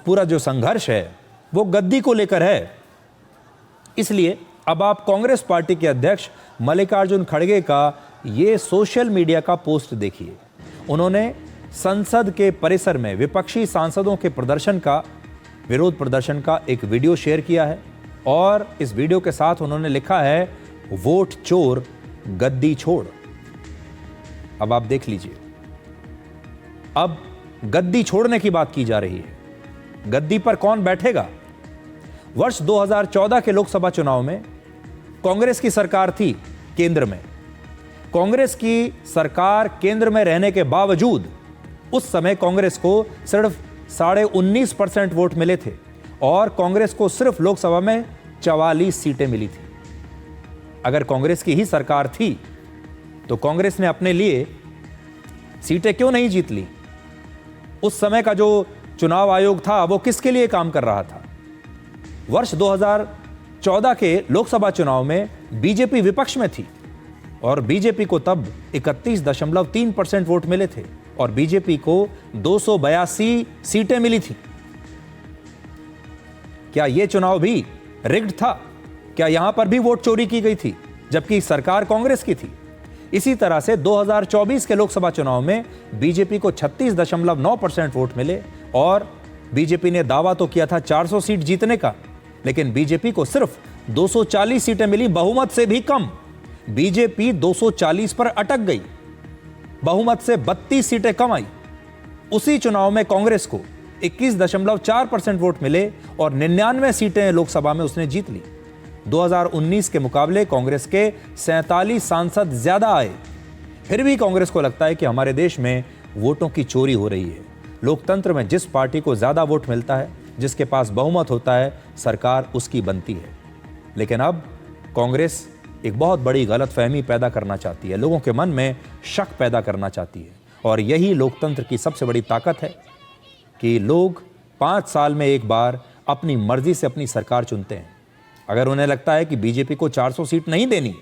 पूरा जो संघर्ष है वो गद्दी को लेकर है। इसलिए अब आप कांग्रेस पार्टी के अध्यक्ष मल्लिकार्जुन खड़गे का ये सोशल मीडिया का पोस्ट देखिए। उन्होंने संसद के परिसर में विपक्षी सांसदों के विरोध प्रदर्शन का एक वीडियो शेयर किया है, और इस वीडियो के साथ उन्होंने लिखा है, वोट चोर गद्दी छोड़। अब आप देख लीजिए, अब गद्दी छोड़ने की बात की जा रही है। गद्दी पर कौन बैठेगा? वर्ष 2014 के लोकसभा चुनाव में कांग्रेस की सरकार थी केंद्र में। कांग्रेस की सरकार केंद्र में रहने के बावजूद उस समय कांग्रेस को सिर्फ 19.5% वोट मिले थे और कांग्रेस को सिर्फ लोकसभा में 44 सीटें मिली थी। अगर कांग्रेस की ही सरकार थी तो कांग्रेस ने अपने लिए सीटें क्यों नहीं जीत ली? उस समय का जो चुनाव आयोग था वो किसके लिए काम कर रहा था? वर्ष 2014 के लोकसभा चुनाव में बीजेपी विपक्ष में थी और बीजेपी को तब 31.3% वोट मिले थे और बीजेपी को 282 सीटें मिली थी। क्या यह चुनाव भी रिग्ड था? क्या यहां पर भी वोट चोरी की गई थी जबकि सरकार कांग्रेस की थी? इसी तरह से 2024 के लोकसभा चुनाव में बीजेपी को 36.9% वोट मिले और बीजेपी ने दावा तो किया था 400 सीट जीतने का, लेकिन बीजेपी को सिर्फ 240 सीटें मिली, बहुमत से भी कम। बीजेपी 240 पर अटक गई, बहुमत से 32 सीटें कम आई। उसी चुनाव में कांग्रेस को 21.4% वोट मिले और 99 सीटें लोकसभा में उसने जीत ली। 2019 के मुकाबले कांग्रेस के 47 सांसद ज्यादा आए। फिर भी कांग्रेस को लगता है कि हमारे देश में वोटों की चोरी हो रही है। लोकतंत्र में जिस पार्टी को ज्यादा वोट मिलता है, जिसके पास बहुमत होता है, सरकार उसकी बनती है। लेकिन अब कांग्रेस एक बहुत बड़ी गलतफहमी पैदा करना चाहती है, लोगों के मन में शक पैदा करना चाहती है और यही लोकतंत्र की सबसे बड़ी ताकत है कि लोग 5 साल में एक बार अपनी मर्जी से अपनी सरकार चुनते हैं। अगर उन्हें लगता है कि बीजेपी को 400 सीट नहीं देनी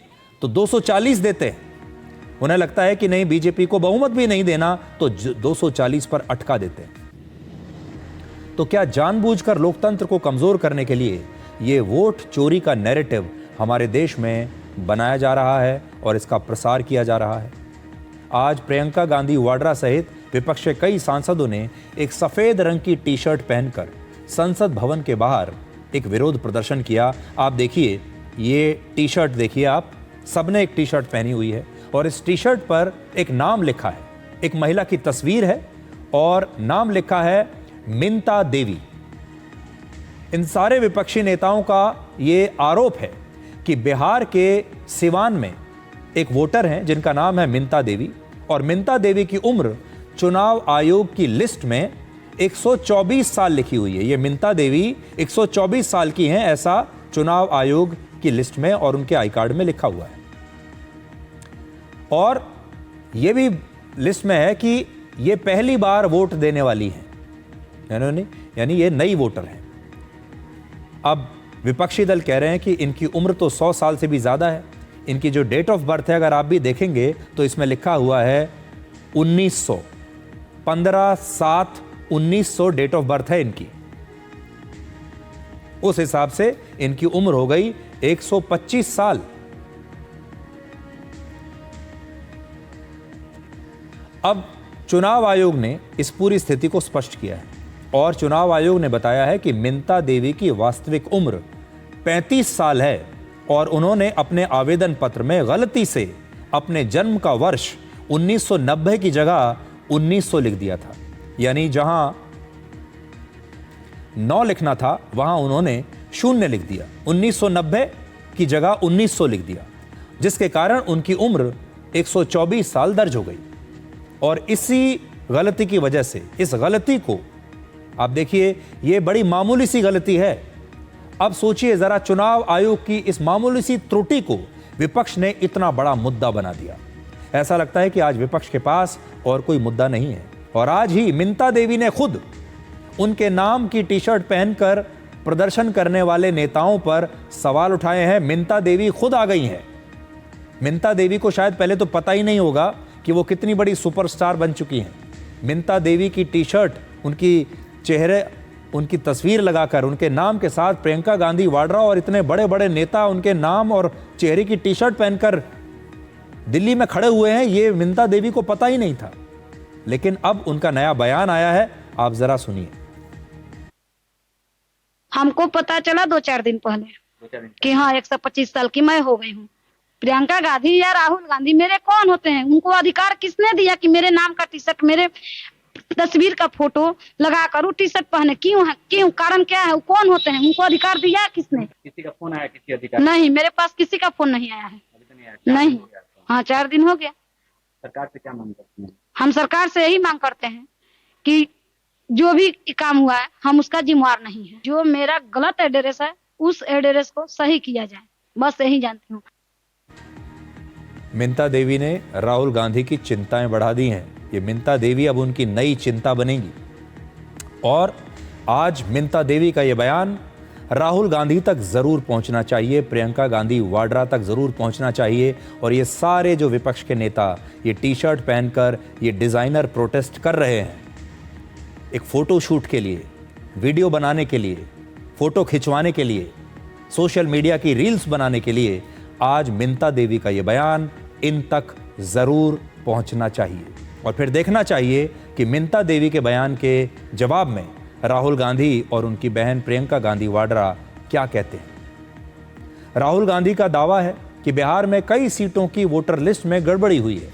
तो 240 देते हैं। उन्हें लगता है कि नहीं, बीजेपी को बहुमत भी नहीं देना तो 240 पर अटका देते हैं। तो क्या जानबूझकर लोकतंत्र को कमजोर करने के लिए यह वोट चोरी का नैरेटिव हमारे देश में बनाया जा रहा है और इसका प्रसार किया जा रहा है? आज प्रियंका गांधी वाड्रा सहित विपक्ष के कई सांसदों ने एक सफेद रंग की टी शर्ट पहनकर संसद भवन के बाहर एक विरोध प्रदर्शन किया। आप देखिए, ये टी शर्ट देखिए, आप सबने एक टी शर्ट पहनी हुई है और इस टी शर्ट पर एक नाम लिखा है, एक महिला की तस्वीर है और नाम लिखा है मिंता देवी। इन सारे विपक्षी नेताओं का ये आरोप है कि बिहार के सिवान में एक वोटर हैं जिनका नाम है मिंता देवी और मिंता देवी की उम्र चुनाव आयोग की लिस्ट में 124 साल लिखी हुई है। ये मिंता देवी 124 साल की हैं, ऐसा चुनाव आयोग की लिस्ट में और उनके आई कार्ड में लिखा हुआ है। और ये भी लिस्ट में है कि ये पहली बार वोट देने वाली हैं, यानी ये नई वोटर हैं। अब विपक्षी दल कह रहे हैं कि इनकी उम्र तो 100 साल से भी ज्यादा है। इनकी जो डेट ऑफ बर्थ है, अगर आप भी देखेंगे तो इसमें लिखा हुआ है 1900, 15/7/1900 डेट ऑफ बर्थ है इनकी। उस हिसाब से इनकी उम्र हो गई 125 साल। अब चुनाव आयोग ने इस पूरी स्थिति को स्पष्ट किया है और चुनाव आयोग ने बताया है कि मिंता देवी की वास्तविक उम्र 35 साल है और उन्होंने अपने आवेदन पत्र में गलती से अपने जन्म का वर्ष 1990 की जगह 1900 लिख दिया था। यानी जहां 9 लिखना था वहां उन्होंने 0 लिख दिया, 1990 की जगह 1900 लिख दिया, जिसके कारण उनकी उम्र 124 साल दर्ज हो गई। और इसी गलती की वजह से, इस गलती को आप देखिए, यह बड़ी मामूली सी गलती है। अब सोचिए जरा, चुनाव आयोग की इस मामूली सी त्रुटि को विपक्ष ने इतना बड़ा मुद्दा बना दिया। ऐसा लगता है कि आज विपक्ष के पास और कोई मुद्दा नहीं है। और आज ही मिंता देवी ने खुद उनके नाम की टी शर्ट पहनकर प्रदर्शन करने वाले नेताओं पर सवाल उठाए हैं। मिंता देवी खुद आ गई हैं। मिंता देवी को शायद पहले तो पता ही नहीं होगा कि वो कितनी बड़ी सुपरस्टार बन चुकी हैं। मिंता देवी की टी शर्ट, उनकी चेहरे, उनकी तस्वीर लगाकर उनके नाम के साथ प्रियंका गांधी वाड्रा और इतने बड़े बड़े नेता उनके नाम और चेहरे की टी शर्ट पहनकर दिल्ली में खड़े हुए हैं, ये मिंता देवी को पता ही नहीं था। लेकिन अब उनका नया बयान आया है, आप जरा सुनिए।
हमको पता चला 2-4 दिन पहले कि हाँ 125 साल की मैं हो गई हूँ। प्रियंका गांधी या राहुल गांधी मेरे कौन होते हैं? उनको अधिकार किसने दिया कि मेरे नाम का टी शर्ट, मेरे तस्वीर का फोटो लगाकर वो टी शर्ट पहने? क्यों है? क्यों? कारण क्या है? वो कौन होते हैं? उनको अधिकार दिया किसने?
किसी का फोन आया किसी अधिकारी?
नहीं, मेरे पास किसी का फोन नहीं आया है।
अभी तो नहीं आया?
नहीं। हाँ, 4 दिन हो गया।
सरकार से क्या मांग करते हैं?
हम सरकार से यही मांग करते हैं कि जो भी काम हुआ है हम उसका जिम्मेवार नहीं है। जो मेरा गलत एड्रेस है उस एड्रेस को सही किया जाए, बस यही जानती हूँ।
मिंता देवी ने राहुल गांधी की चिंताएं बढ़ा दी हैं। ये मिंता देवी अब उनकी नई चिंता बनेगी। और आज मिंता देवी का ये बयान राहुल गांधी तक जरूर पहुंचना चाहिए, प्रियंका गांधी वाड्रा तक जरूर पहुंचना चाहिए। और ये सारे जो विपक्ष के नेता ये टी शर्ट पहनकर ये डिजाइनर प्रोटेस्ट कर रहे हैं, एक फोटो शूट के लिए, वीडियो बनाने के लिए, फोटो खिंचवाने के लिए, सोशल मीडिया की रील्स बनाने के लिए, आज मिंता देवी का ये बयान इन तक जरूर पहुंचना चाहिए। और फिर देखना चाहिए कि मिंता देवी के बयान के जवाब में राहुल गांधी और उनकी बहन प्रियंका गांधी वाड्रा क्या कहते हैं। राहुल गांधी का दावा है कि बिहार में कई सीटों की वोटर लिस्ट में गड़बड़ी हुई है।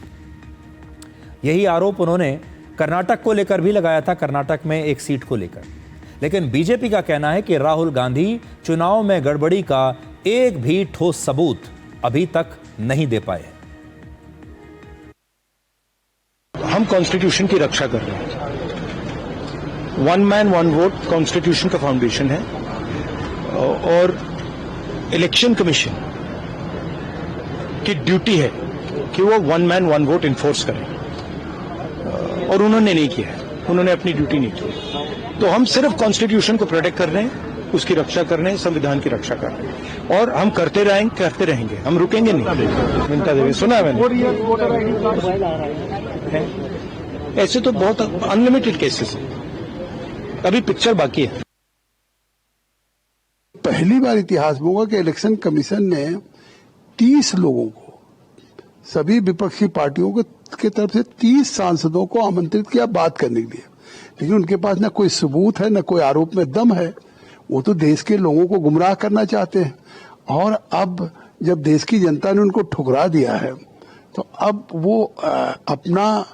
यही आरोप उन्होंने कर्नाटक को लेकर भी लगाया था, कर्नाटक में एक सीट को लेकर। लेकिन बीजेपी का कहना है कि राहुल गांधी चुनाव में गड़बड़ी का एक भी ठोस सबूत अभी तक नहीं दे पाए हैं।
हम कॉन्स्टिट्यूशन की रक्षा कर रहे हैं। One man one vote constitution का फाउंडेशन है और इलेक्शन कमीशन की ड्यूटी है कि वो one man one vote enforce करें, और उन्होंने नहीं किया है, उन्होंने अपनी ड्यूटी नहीं की। तो हम सिर्फ कॉन्स्टिट्यूशन को प्रोटेक्ट कर रहे हैं, उसकी रक्षा कर रहे हैं, संविधान की रक्षा कर रहे हैं, और हम करते रहेंगे, हम रुकेंगे नहीं। मिंता देवी सुना मैंने, ऐसे तो बहुत अनलिमिटेड केसेस हैं, अभी पिक्चर बाकी है।
पहली बार इतिहास में होगा कि इलेक्शन कमीशन ने 30 लोगों को, सभी विपक्षी पार्टियों के तरफ से 30 सांसदों को आमंत्रित किया बात करने के लिए, लेकिन उनके पास न कोई सबूत है, न कोई आरोप में दम है। वो तो देश के लोगों को गुमराह करना चाहते हैं। और अब जब देश की जनता ने उनको ठुकरा दिया है, तो अब वो अपना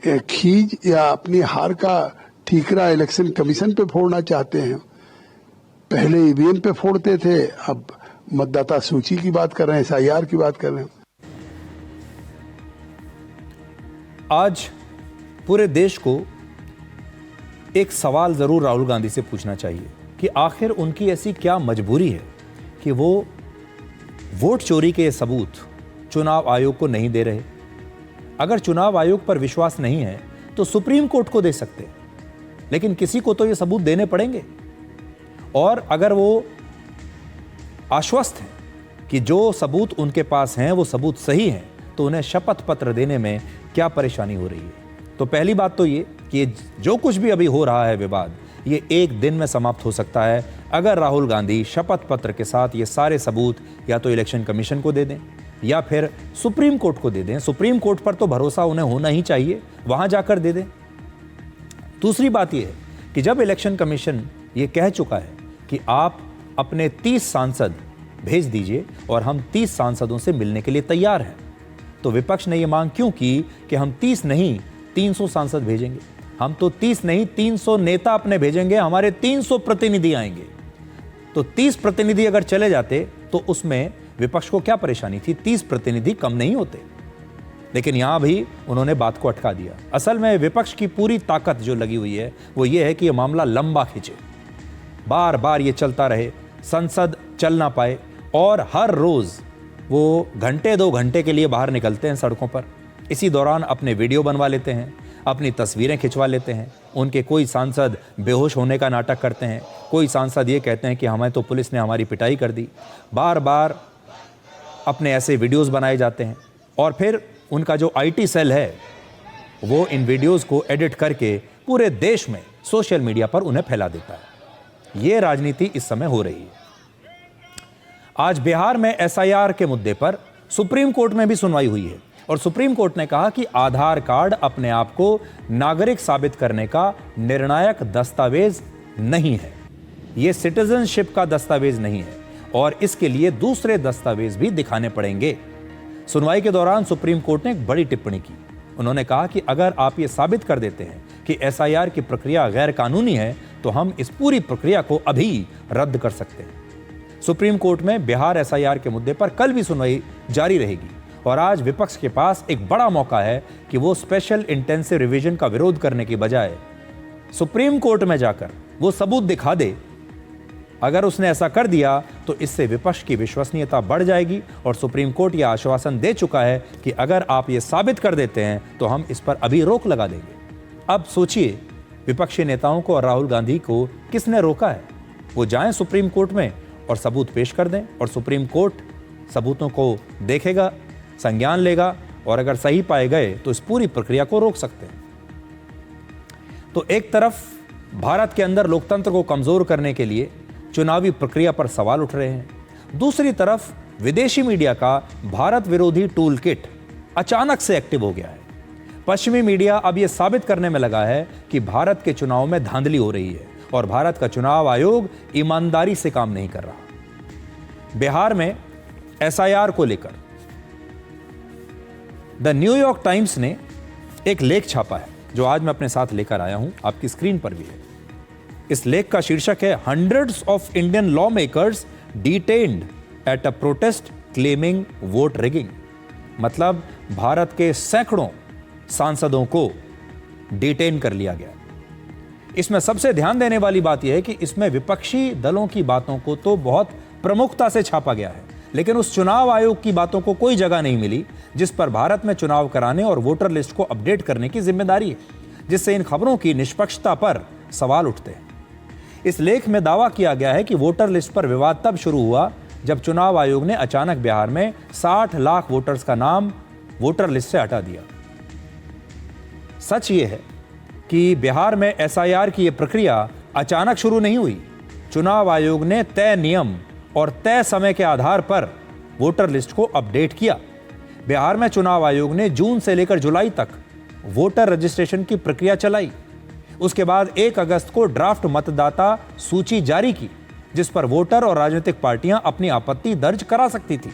खींच या अपनी हार का ठीकरा इलेक्शन कमीशन पे फोड़ना चाहते हैं। पहले ईवीएम पे फोड़ते थे, अब मतदाता सूची की बात कर रहे हैं, SIR की बात कर रहे हैं।
आज पूरे देश को एक सवाल जरूर राहुल गांधी से पूछना चाहिए कि आखिर उनकी ऐसी क्या मजबूरी है कि वो वोट चोरी के सबूत चुनाव आयोग को नहीं दे रहे। अगर चुनाव आयोग पर विश्वास नहीं है तो सुप्रीम कोर्ट को दे सकते हैं, लेकिन किसी को तो ये सबूत देने पड़ेंगे। और अगर वो आश्वस्त हैं कि जो सबूत उनके पास हैं वो सबूत सही हैं, तो उन्हें शपथ पत्र देने में क्या परेशानी हो रही है। तो पहली बात तो ये कि जो कुछ भी अभी हो रहा है विवाद, ये एक दिन में समाप्त हो सकता है अगर राहुल गांधी शपथ पत्र के साथ ये सारे सबूत या तो इलेक्शन कमीशन को दे दें या फिर सुप्रीम कोर्ट को दे दें। सुप्रीम कोर्ट पर तो भरोसा उन्हें होना ही चाहिए, वहां जाकर दे दें। दूसरी बात यह है कि जब इलेक्शन कमीशन ये कह चुका है कि आप अपने 30 सांसद भेज दीजिए और हम 30 सांसदों से मिलने के लिए तैयार हैं, तो विपक्ष ने यह मांग क्यों की कि हम 30 नहीं 300 सांसद भेजेंगे। हम तो 30 नहीं 300 नेता अपने भेजेंगे, हमारे 300 प्रतिनिधि आएंगे। तो 30 प्रतिनिधि अगर चले जाते तो उसमें विपक्ष को क्या परेशानी थी, 30 प्रतिनिधि कम नहीं होते। लेकिन यहां भी उन्होंने बात को अटका दिया। असल में विपक्ष की पूरी ताकत जो लगी हुई है वो ये है कि यह मामला लंबा खींचे, बार बार ये चलता रहे, संसद चल ना पाए, और हर रोज वो घंटे 2 घंटे के लिए बाहर निकलते हैं सड़कों पर। इसी दौरान अपने वीडियो बनवा लेते हैं, अपनी तस्वीरें खिंचवा लेते हैं। उनके कोई सांसद बेहोश होने का नाटक करते हैं, कोई सांसद ये कहते हैं कि हमें तो पुलिस ने हमारी पिटाई कर दी। बार बार अपने ऐसे वीडियोस बनाए जाते हैं और फिर उनका जो IT सेल है वो इन वीडियोस को एडिट करके पूरे देश में सोशल मीडिया पर उन्हें फैला देता है। ये राजनीति इस समय हो रही है। आज बिहार में SIR के मुद्दे पर सुप्रीम कोर्ट में भी सुनवाई हुई है और सुप्रीम कोर्ट ने कहा कि आधार कार्ड अपने आप को नागरिक साबित करने का निर्णायक दस्तावेज नहीं है, यह सिटीजनशिप का दस्तावेज नहीं है और इसके लिए दूसरे दस्तावेज भी दिखाने पड़ेंगे। सुनवाई के दौरान सुप्रीम कोर्ट ने एक बड़ी टिप्पणी की। उन्होंने कहा कि अगर आप ये साबित कर देते हैं कि एसआईआर की प्रक्रिया गैर कानूनी है तो हम इस पूरी प्रक्रिया को अभी रद्द कर सकते हैं। सुप्रीम कोर्ट में बिहार एसआईआर के मुद्दे पर कल भी सुनवाई जारी रहेगी और आज विपक्ष के पास एक बड़ा मौका है कि वो स्पेशल इंटेंसिव रिवीजन का विरोध करने की बजाय सुप्रीम कोर्ट में जाकर वो सबूत दिखा दे। अगर उसने ऐसा कर दिया तो इससे विपक्ष की विश्वसनीयता बढ़ जाएगी और सुप्रीम कोर्ट यह आश्वासन दे चुका है कि अगर आप ये साबित कर देते हैं तो हम इस पर अभी रोक लगा देंगे। अब सोचिए, विपक्षी नेताओं को और राहुल गांधी को किसने रोका है? वो जाएं सुप्रीम कोर्ट में और सबूत पेश कर दें और सुप्रीम कोर्ट सबूतों को देखेगा, संज्ञान लेगा और अगर सही पाए गए तो इस पूरी प्रक्रिया को रोक सकते हैं। तो एक तरफ भारत के अंदर लोकतंत्र को कमजोर करने के लिए चुनावी प्रक्रिया पर सवाल उठ रहे हैं, दूसरी तरफ विदेशी मीडिया का भारत विरोधी टूल किट अचानक से एक्टिव हो गया है। पश्चिमी मीडिया अब यह साबित करने में लगा है कि भारत के चुनाव में धांधली हो रही है और भारत का चुनाव आयोग ईमानदारी से काम नहीं कर रहा। बिहार में एसआईआर को लेकर द न्यूयॉर्क टाइम्स ने एक लेख छापा है जो आज मैं अपने साथ लेकर आया हूं, आपकी स्क्रीन पर भी है। इस लेख का शीर्षक है hundreds of Indian law makers detained at a protest claiming vote rigging. मतलब भारत के सैकड़ों सांसदों को डिटेन कर लिया गया। इसमें सबसे ध्यान देने वाली बात यह है कि इसमें विपक्षी दलों की बातों को तो बहुत प्रमुखता से छापा गया है, लेकिन उस चुनाव आयोग की बातों को कोई जगह नहीं मिली जिस पर भारत में चुनाव कराने और वोटर लिस्ट को अपडेट करने की जिम्मेदारी है, जिससे इन खबरों की निष्पक्षता पर सवाल उठते हैं। इस लेख में दावा किया गया है कि वोटर लिस्ट पर विवाद तब शुरू हुआ जब चुनाव आयोग ने अचानक बिहार में 60 लाख वोटर्स का नाम वोटर लिस्ट से हटा दिया। सच ये है कि बिहार में एसआईआर की यह प्रक्रिया अचानक शुरू नहीं हुई। चुनाव आयोग ने तय नियम और तय समय के आधार पर वोटर लिस्ट को अपडेट किया। बिहार में चुनाव आयोग ने जून से लेकर जुलाई तक वोटर रजिस्ट्रेशन की प्रक्रिया चलाई। उसके बाद 1 अगस्त को ड्राफ्ट मतदाता सूची जारी की जिस पर वोटर और राजनीतिक पार्टियां अपनी आपत्ति दर्ज करा सकती थी।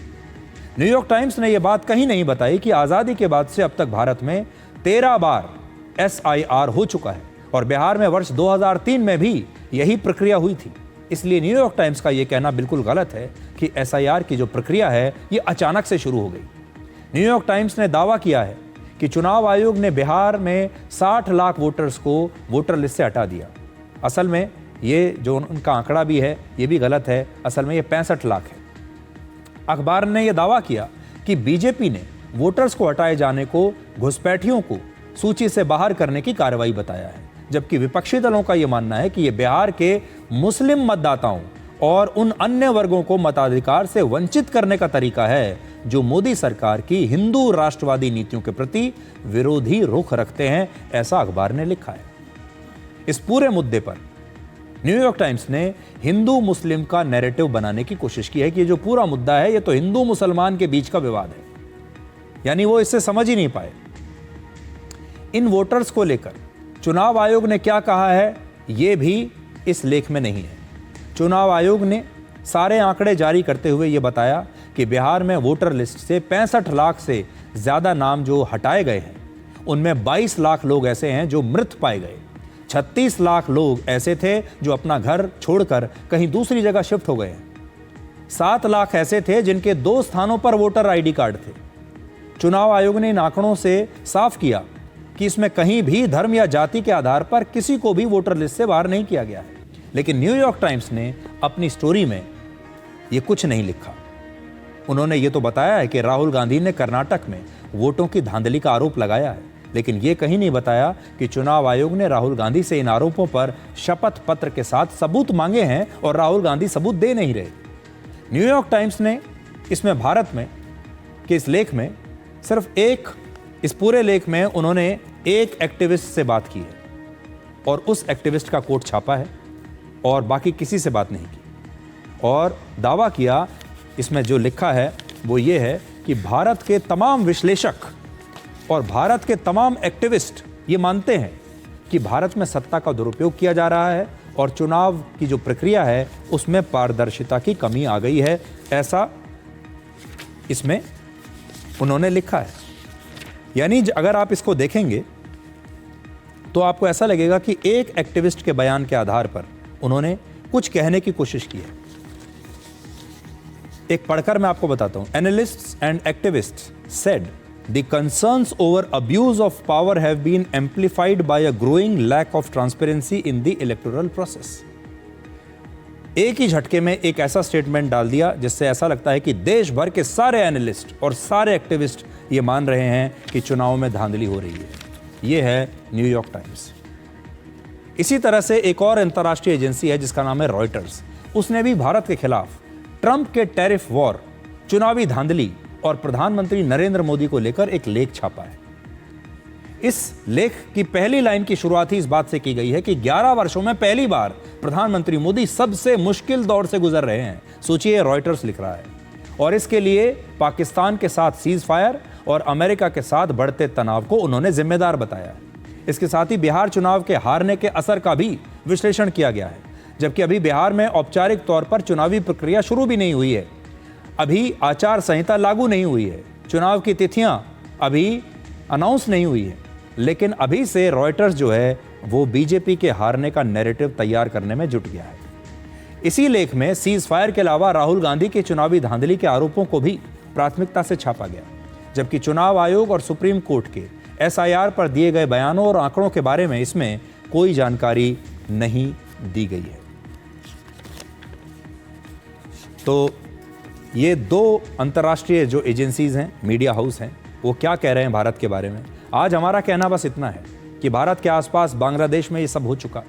न्यूयॉर्क टाइम्स ने यह बात कहीं नहीं बताई कि आजादी के बाद से अब तक भारत में 13 बार एसआईआर हो चुका है और बिहार में वर्ष 2003 में भी यही प्रक्रिया हुई थी। इसलिए न्यूयॉर्क टाइम्स का यह कहना बिल्कुल गलत है कि एसआईआर की जो प्रक्रिया है यह अचानक से शुरू हो गई। न्यूयॉर्क टाइम्स ने दावा किया है कि चुनाव आयोग ने बिहार में 60 लाख वोटर्स को वोटर लिस्ट से हटा दिया। असल में ये जो उनका आंकड़ा भी है ये भी गलत है, असल में ये 65 लाख है। अखबार ने यह दावा किया कि बीजेपी ने वोटर्स को हटाए जाने को घुसपैठियों को सूची से बाहर करने की कार्रवाई बताया है, जबकि विपक्षी दलों का यह मानना है कि यह बिहार के मुस्लिम मतदाताओं और उन अन्य वर्गों को मताधिकार से वंचित करने का तरीका है जो मोदी सरकार की हिंदू राष्ट्रवादी नीतियों के प्रति विरोधी रुख रखते हैं, ऐसा अखबार ने लिखा है। इस पूरे मुद्दे पर न्यूयॉर्क टाइम्स ने हिंदू मुस्लिम का नैरेटिव बनाने की कोशिश की है कि ये जो पूरा मुद्दा है ये तो हिंदू मुसलमान के बीच का विवाद है, यानी वो इससे समझ ही नहीं पाए। इन वोटर्स को लेकर चुनाव आयोग ने क्या कहा है ये भी इस लेख में नहीं है। चुनाव आयोग ने सारे आंकड़े जारी करते हुए ये बताया कि बिहार में वोटर लिस्ट से 65 लाख से ज्यादा नाम जो हटाए गए हैं उनमें 22 लाख लोग ऐसे हैं जो मृत पाए गए, 36 लाख लोग ऐसे थे जो अपना घर छोड़कर कहीं दूसरी जगह शिफ्ट हो गए हैं, 7 लाख ऐसे थे जिनके 2 स्थानों पर वोटर आईडी कार्ड थे। चुनाव आयोग ने इन आंकड़ों से साफ किया कि इसमें कहीं भी धर्म या जाति के आधार पर किसी को भी वोटर लिस्ट से बाहर नहीं किया गया है। लेकिन न्यूयॉर्क टाइम्स ने अपनी स्टोरी में यह कुछ नहीं लिखा। उन्होंने ये तो बताया है कि राहुल गांधी ने कर्नाटक में वोटों की धांधली का आरोप लगाया है, लेकिन ये कहीं नहीं बताया कि चुनाव आयोग ने राहुल गांधी से इन आरोपों पर शपथ पत्र के साथ सबूत मांगे हैं और राहुल गांधी सबूत दे नहीं रहे। न्यूयॉर्क टाइम्स ने इसमें भारत में कि इस लेख में सिर्फ इस पूरे लेख में उन्होंने एक एक्टिविस्ट से बात की है और उस एक्टिविस्ट का कोट छापा है और बाकी किसी से बात नहीं की, और दावा किया इसमें जो लिखा है वो ये है कि भारत के तमाम विश्लेषक और भारत के तमाम एक्टिविस्ट ये मानते हैं कि भारत में सत्ता का दुरुपयोग किया जा रहा है और चुनाव की जो प्रक्रिया है उसमें पारदर्शिता की कमी आ गई है, ऐसा इसमें उन्होंने लिखा है। यानी अगर आप इसको देखेंगे तो आपको ऐसा लगेगा कि एक एक्टिविस्ट के बयान के आधार पर उन्होंने कुछ कहने की कोशिश की है। एक पढ़कर मैं आपको बताता हूं। Analysts and activists said the concerns over abuse of power have been amplified by a growing lack of transparency in the electoral process. एक ही झटके में एक ऐसा स्टेटमेंट डाल दिया जिससे ऐसा लगता है कि देश भर के सारे एनालिस्ट और सारे एक्टिविस्ट ये मान रहे हैं कि चुनाव में धांधली हो रही है। ये है न्यूयॉर्क टाइम्स। इसी तरह से एक और अंतर्राष्ट्रीय एजेंसी है जिसका नाम है रॉयटर्स। उसने भी भारत के खिलाफ ट्रंप के टैरिफ वॉर, चुनावी धांधली और प्रधानमंत्री नरेंद्र मोदी को लेकर एक लेख छापा है। इस लेख की पहली लाइन की शुरुआत ही इस बात से की गई है कि 11 वर्षों में पहली बार प्रधानमंत्री मोदी सबसे मुश्किल दौर से गुजर रहे हैं। सोचिए, रॉयटर्स लिख रहा है। और इसके लिए पाकिस्तान के साथ सीज फायर और अमेरिका के साथ बढ़ते तनाव को उन्होंने जिम्मेदार बताया है। इसके साथ ही बिहार चुनाव के हारने के असर का भी विश्लेषण किया गया है, जबकि अभी बिहार में औपचारिक तौर पर चुनावी प्रक्रिया शुरू भी नहीं हुई है। अभी आचार संहिता लागू नहीं हुई है, चुनाव की तिथियां अभी अनाउंस नहीं हुई है, लेकिन अभी से रॉयटर्स जो है वो बीजेपी के हारने का नैरेटिव तैयार करने में जुट गया है। इसी लेख में सीज फायर के अलावा राहुल गांधी के चुनावी धांधली के आरोपों को भी प्राथमिकता से छापा गया, जबकि चुनाव आयोग और सुप्रीम कोर्ट के एसआईआर पर दिए गए बयानों और आंकड़ों के बारे में इसमें कोई जानकारी नहीं दी गई है। तो ये दो अंतर्राष्ट्रीय जो एजेंसीज हैं, मीडिया हाउस हैं, वो क्या कह रहे हैं भारत के बारे में। आज हमारा कहना बस इतना है कि भारत के आसपास बांग्लादेश में ये सब हो चुका,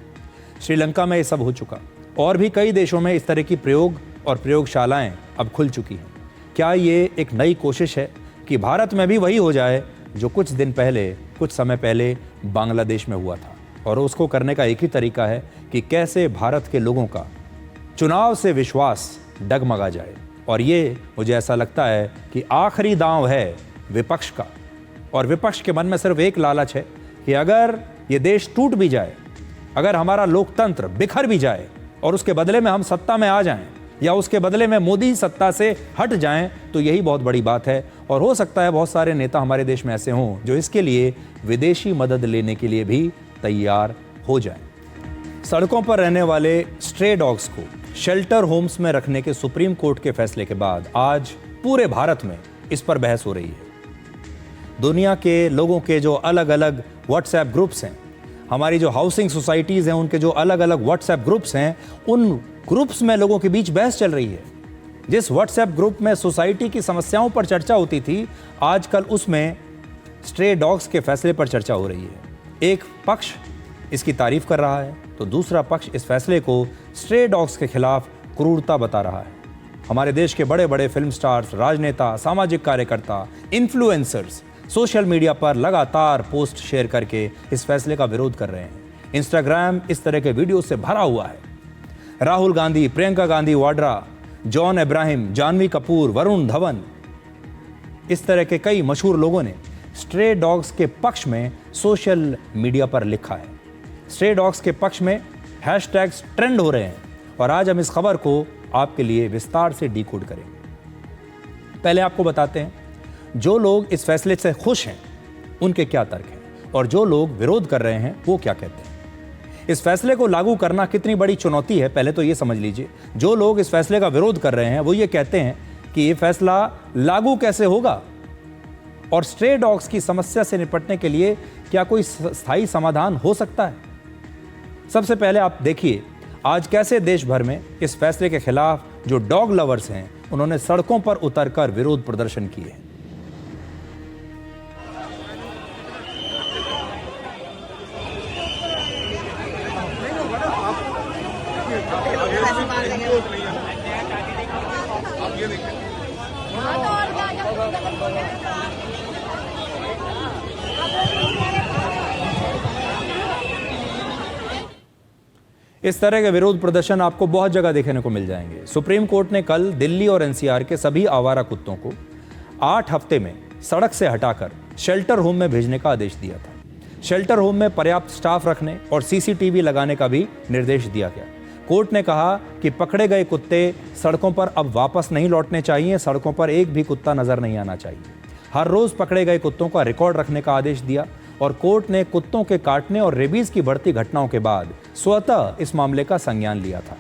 श्रीलंका में ये सब हो चुका, और भी कई देशों में इस तरह की प्रयोग और प्रयोगशालाएं अब खुल चुकी हैं। क्या ये एक नई कोशिश है कि भारत में भी वही हो जाए जो कुछ समय पहले बांग्लादेश में हुआ था? और उसको करने का एक ही तरीका है कि कैसे भारत के लोगों का चुनाव से विश्वास डगमगा जाए। और ये मुझे ऐसा लगता है कि आखिरी दांव है विपक्ष का, और विपक्ष के मन में सिर्फ एक लालच है कि अगर ये देश टूट भी जाए, अगर हमारा लोकतंत्र बिखर भी जाए और उसके बदले में हम सत्ता में आ जाएं, या उसके बदले में मोदी सत्ता से हट जाएं, तो यही बहुत बड़ी बात है। और हो सकता है बहुत सारे नेता हमारे देश में ऐसे हों जो इसके लिए विदेशी मदद लेने के लिए भी तैयार हो जाएं। सड़कों पर रहने वाले स्ट्रे डॉग्स को शेल्टर होम्स में रखने के सुप्रीम कोर्ट के फैसले के बाद आज पूरे भारत में इस पर बहस हो रही है। दुनिया के लोगों के जो अलग अलग व्हाट्सएप ग्रुप्स हैं, हमारी जो हाउसिंग सोसाइटीज़ हैं, उनके जो अलग अलग व्हाट्सएप ग्रुप्स हैं, उन ग्रुप्स में लोगों के बीच बहस चल रही है। जिस व्हाट्सएप ग्रुप में सोसाइटी की समस्याओं पर चर्चा होती थी, आजकल उसमें स्ट्रे डॉग्स के फैसले पर चर्चा हो रही है। एक पक्ष इसकी तारीफ कर रहा है तो दूसरा पक्ष इस फैसले को स्ट्रे डॉग्स के खिलाफ क्रूरता बता रहा है। हमारे देश के बड़े बड़े फिल्म स्टार्स, राजनेता, सामाजिक कार्यकर्ता, इन्फ्लुएंसर्स सोशल मीडिया पर लगातार पोस्ट शेयर करके इस फैसले का विरोध कर रहे हैं। इंस्टाग्राम इस तरह के वीडियो से भरा हुआ है। राहुल गांधी, प्रियंका गांधी वाड्रा, जॉन अब्राहम, जानवी कपूर, वरुण धवन, इस तरह के कई मशहूर लोगों ने स्ट्रे डॉग्स के पक्ष में सोशल मीडिया पर लिखा है। स्ट्रे डॉग्स के पक्ष में हैशटैग्स ट्रेंड हो रहे हैं और आज हम इस खबर को आपके लिए विस्तार से डिकोड करेंगे। पहले आपको बताते हैं जो लोग इस फैसले से खुश हैं उनके क्या तर्क हैं और जो लोग विरोध कर रहे हैं वो क्या कहते हैं। इस फैसले को लागू करना कितनी बड़ी चुनौती है, पहले तो ये समझ लीजिए। जो लोग इस फैसले का विरोध कर रहे हैं वो ये कहते हैं कि ये फैसला लागू कैसे होगा और स्ट्रे डॉग्स की समस्या से निपटने के लिए क्या कोई स्थायी समाधान हो सकता है। सबसे पहले आप देखिए आज कैसे देश भर में इस फैसले के खिलाफ जो डॉग लवर्स हैं उन्होंने सड़कों पर उतरकर विरोध प्रदर्शन किए हैं। इस तरह के विरोध प्रदर्शन आपको बहुत जगह देखने को मिल जाएंगे। सुप्रीम कोर्ट ने कल दिल्ली और एनसीआर के सभी आवारा कुत्तों को 8 हफ्ते में सड़क से हटाकर शेल्टर होम में भेजने का आदेश दिया था। शेल्टर होम में पर्याप्त स्टाफ रखने और सीसीटीवी लगाने का भी निर्देश दिया गया। कोर्ट ने कहा कि पकड़े गए कुत्ते सड़कों पर अब वापस नहीं लौटने चाहिए, सड़कों पर एक भी कुत्ता नजर नहीं आना चाहिए। हर रोज पकड़े गए कुत्तों का रिकॉर्ड रखने का आदेश दिया और कोर्ट ने कुत्तों के काटने और रेबीज की बढ़ती घटनाओं के बाद स्वतः इस मामले का संज्ञान लिया था।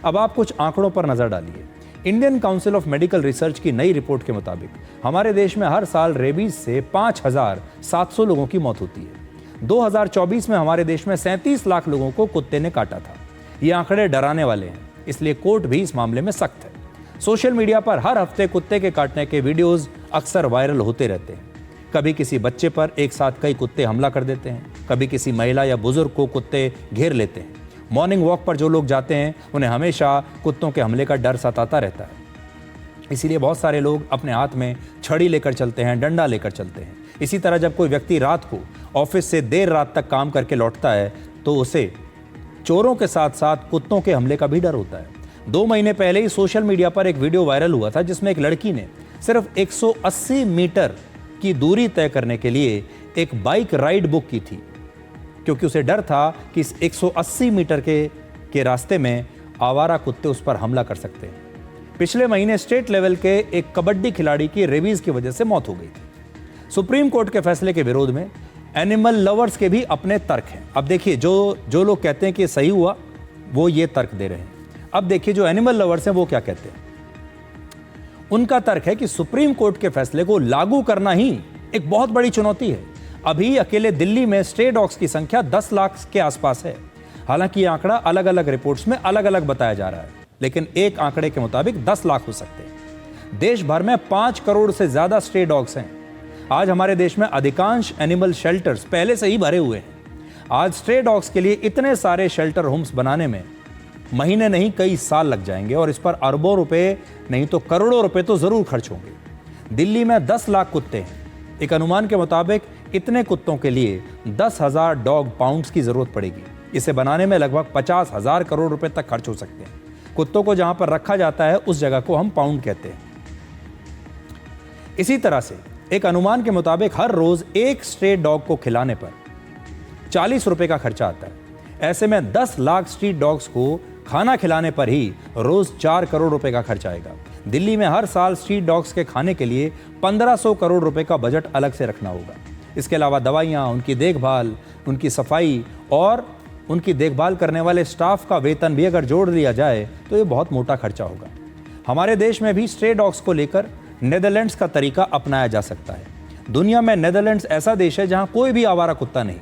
अब आप कुछ आंकड़ों पर नजर डालिए। Indian council of medical research की नई रिपोर्ट के मुताबिक हमारे देश में हर साल रेबीज से 5,700 लोगों की मौत होती है। 2024 में हमारे देश में 37 लाख लोगों को कुत्ते ने काटा था। ये आंकड़े डराने वाले हैं, इसलिए कोर्ट भी इस मामले में सख्त है। सोशल मीडिया पर हर हफ्ते कुत्ते के काटने के वीडियोज अक्सर वायरल होते रहते हैं। कभी किसी बच्चे पर एक साथ कई कुत्ते हमला कर देते हैं, कभी किसी महिला या बुजुर्ग को कुत्ते घेर लेते हैं। मॉर्निंग वॉक पर जो लोग जाते हैं उन्हें हमेशा कुत्तों के हमले का डर सताता रहता है। इसीलिए बहुत सारे लोग अपने हाथ में छड़ी लेकर चलते हैं, डंडा लेकर चलते हैं। इसी तरह जब कोई व्यक्ति रात को ऑफिस से देर रात तक काम करके लौटता है तो उसे चोरों के साथ साथ कुत्तों के हमले का भी डर होता है। 2 महीने पहले ही सोशल मीडिया पर एक वीडियो वायरल हुआ था जिसमें एक लड़की ने सिर्फ 180 मीटर की दूरी तय करने के लिए एक बाइक राइड बुक की थी, क्योंकि उसे डर था कि इस 180 मीटर के रास्ते में आवारा कुत्ते उस पर हमला कर सकते हैं। पिछले महीने स्टेट लेवल के एक कबड्डी खिलाड़ी की रेबीज की वजह से मौत हो गई थी। सुप्रीम कोर्ट के फैसले के विरोध में एनिमल लवर्स के भी अपने तर्क हैं। अब देखिए, जो लोग कहते हैं कि सही हुआ वो ये तर्क दे रहे हैं। अब देखिए जो एनिमल लवर्स हैं वो क्या कहते हैं। उनका तर्क है कि सुप्रीम कोर्ट के फैसले को लागू करना ही एक बहुत बड़ी चुनौती है। अभी अकेले दिल्ली में स्ट्रे डॉग्स की संख्या 10 लाख के आसपास है। हालांकि यह आंकड़ा अलग अलग रिपोर्ट्स में अलग अलग बताया जा रहा है, लेकिन एक आंकड़े के मुताबिक 10 लाख हो सकते हैं। देश भर में 5 करोड़ से ज्यादा स्ट्रे डॉग्स हैं। आज हमारे देश में अधिकांश एनिमल शेल्टर्स पहले से ही भरे हुए हैं। आज स्ट्रे डॉग्स के लिए इतने सारे शेल्टर होम्स बनाने में महीने नहीं कई साल लग जाएंगे और इस पर अरबों रुपए नहीं तो करोड़ों रुपए तो जरूर खर्च होंगे। दिल्ली में 10 लाख कुत्ते हैं। एक अनुमान के मुताबिक इतने कुत्तों के लिए 10,000 डॉग पाउंड्स की जरूरत पड़ेगी। इसे बनाने में लगभग 50,000 करोड़ रुपए तक खर्च हो सकते हैं। कुत्तों को जहां पर रखा जाता है उस जगह को हम पाउंड कहते हैं। इसी तरह से एक अनुमान के मुताबिक हर रोज एक स्ट्रे डॉग को खिलाने पर 40 रुपए का खर्चा आता है। ऐसे में 10 लाख स्ट्रीट डॉग्स को खाना खिलाने पर ही रोज 4 करोड़ रुपए का खर्च आएगा। दिल्ली में हर साल स्ट्रीट डॉग्स के खाने के लिए 1500 करोड़ रुपए का बजट अलग से रखना होगा। इसके अलावा दवाइयाँ, उनकी देखभाल, उनकी सफाई और उनकी देखभाल करने वाले स्टाफ का वेतन भी अगर जोड़ लिया जाए तो ये बहुत मोटा खर्चा होगा। हमारे देश में भी स्ट्रे डॉग्स को लेकर नेदरलैंड्स का तरीका अपनाया जा सकता है। दुनिया में नेदरलैंड्स ऐसा देश है जहां कोई भी आवारा कुत्ता नहीं।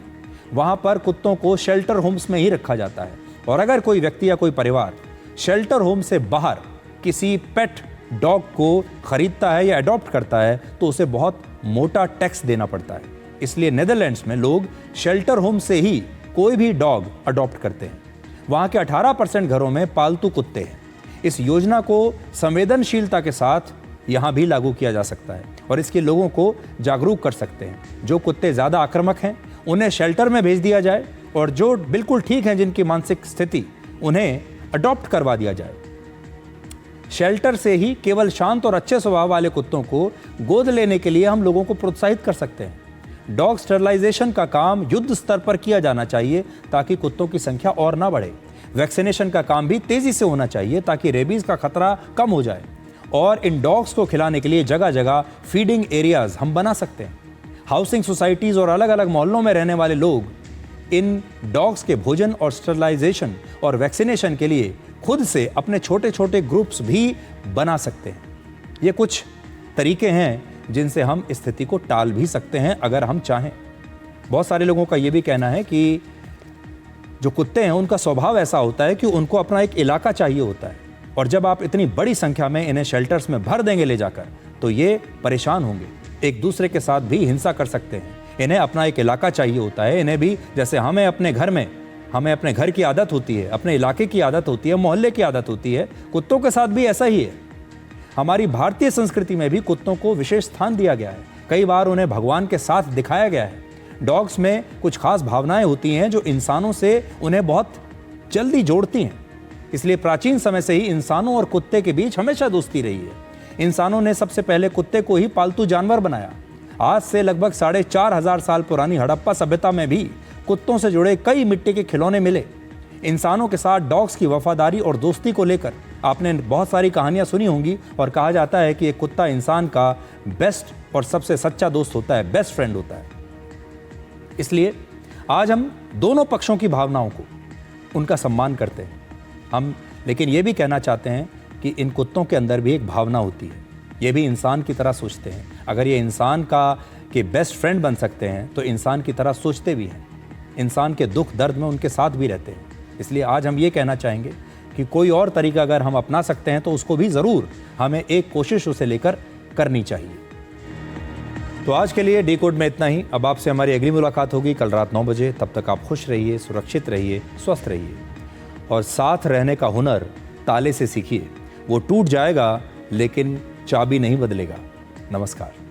वहां पर कुत्तों को शेल्टर होम्स में ही रखा जाता है और अगर कोई व्यक्ति या कोई परिवार शेल्टर होम से बाहर किसी पेट डॉग को खरीदता है या अडॉप्ट करता है तो उसे बहुत मोटा टैक्स देना पड़ता है। इसलिए नेदरलैंड्स में लोग शेल्टर होम से ही कोई भी डॉग अडॉप्ट करते हैं। वहां के 18% घरों में पालतू कुत्ते हैं। इस योजना को संवेदनशीलता के साथ यहां भी लागू किया जा सकता है और इसके लोगों को जागरूक कर सकते हैं। जो कुत्ते ज्यादा आक्रामक हैं उन्हें शेल्टर में भेज दिया जाए और जो बिल्कुल ठीक हैं, जिनकी मानसिक स्थिति, उन्हें अडॉप्ट करवा दिया जाए। शेल्टर से ही केवल शांत और अच्छे स्वभाव वाले कुत्तों को गोद लेने के लिए हम लोगों को प्रोत्साहित कर सकते हैं। डॉग स्टरलाइजेशन का काम युद्ध स्तर पर किया जाना चाहिए ताकि कुत्तों की संख्या और ना बढ़े। वैक्सीनेशन का काम भी तेजी से होना चाहिए ताकि रेबीज का खतरा कम हो जाए। और इन डॉग्स को खिलाने के लिए जगह जगह फीडिंग एरियाज हम बना सकते हैं। हाउसिंग सोसाइटीज और अलग अलग मोहल्लों में रहने वाले लोग इन डॉग्स के भोजन और स्टरलाइजेशन और वैक्सीनेशन के लिए खुद से अपने छोटे छोटे ग्रुप्स भी बना सकते हैं। ये कुछ तरीके हैं जिनसे हम स्थिति को टाल भी सकते हैं अगर हम चाहें। बहुत सारे लोगों का ये भी कहना है कि जो कुत्ते हैं उनका स्वभाव ऐसा होता है कि उनको अपना एक इलाका चाहिए होता है और जब आप इतनी बड़ी संख्या में इन्हें शेल्टर्स में भर देंगे ले जाकर तो ये परेशान होंगे, एक दूसरे के साथ भी हिंसा कर सकते हैं। इन्हें अपना एक इलाका चाहिए होता है। इन्हें भी जैसे हमें अपने घर की आदत होती है, अपने इलाके की आदत होती है, मोहल्ले की आदत होती है, कुत्तों के साथ भी ऐसा ही है। हमारी भारतीय संस्कृति में भी कुत्तों को विशेष स्थान दिया गया है। कई बार उन्हें भगवान के साथ दिखाया गया है। डॉग्स में कुछ खास भावनाएं होती हैं जो इंसानों से उन्हें बहुत जल्दी जोड़ती हैं। इसलिए प्राचीन समय से ही इंसानों और कुत्ते के बीच हमेशा दोस्ती रही है। इंसानों ने सबसे पहले कुत्ते को ही पालतू जानवर बनाया। आज से लगभग 4,500 साल पुरानी हड़प्पा सभ्यता में भी कुत्तों से जुड़े कई मिट्टी के खिलौने मिले। इंसानों के साथ डॉग्स की वफादारी और दोस्ती को लेकर आपने बहुत सारी कहानियां सुनी होंगी और कहा जाता है कि एक कुत्ता इंसान का बेस्ट और सबसे सच्चा दोस्त होता है, बेस्ट फ्रेंड होता है। इसलिए आज हम दोनों पक्षों की भावनाओं को, उनका सम्मान करते हैं हम, लेकिन ये भी कहना चाहते हैं कि इन कुत्तों के अंदर भी एक भावना होती है, ये भी इंसान की तरह सोचते हैं। अगर ये इंसान के बेस्ट फ्रेंड बन सकते हैं तो इंसान की तरह सोचते भी हैं, इंसान के दुख दर्द में उनके साथ भी रहते हैं। इसलिए आज हम ये कहना चाहेंगे कि कोई और तरीका अगर हम अपना सकते हैं तो उसको भी ज़रूर हमें एक कोशिश उसे लेकर करनी चाहिए। तो आज के लिए डिकोड में इतना ही। अब आपसे हमारी अगली मुलाकात होगी कल रात 9 बजे। तब तक आप खुश रहिए, सुरक्षित रहिए, स्वस्थ रहिए और साथ रहने का हुनर ताले से सीखिए। वो टूट जाएगा लेकिन चाबी नहीं बदलेगा। नमस्कार।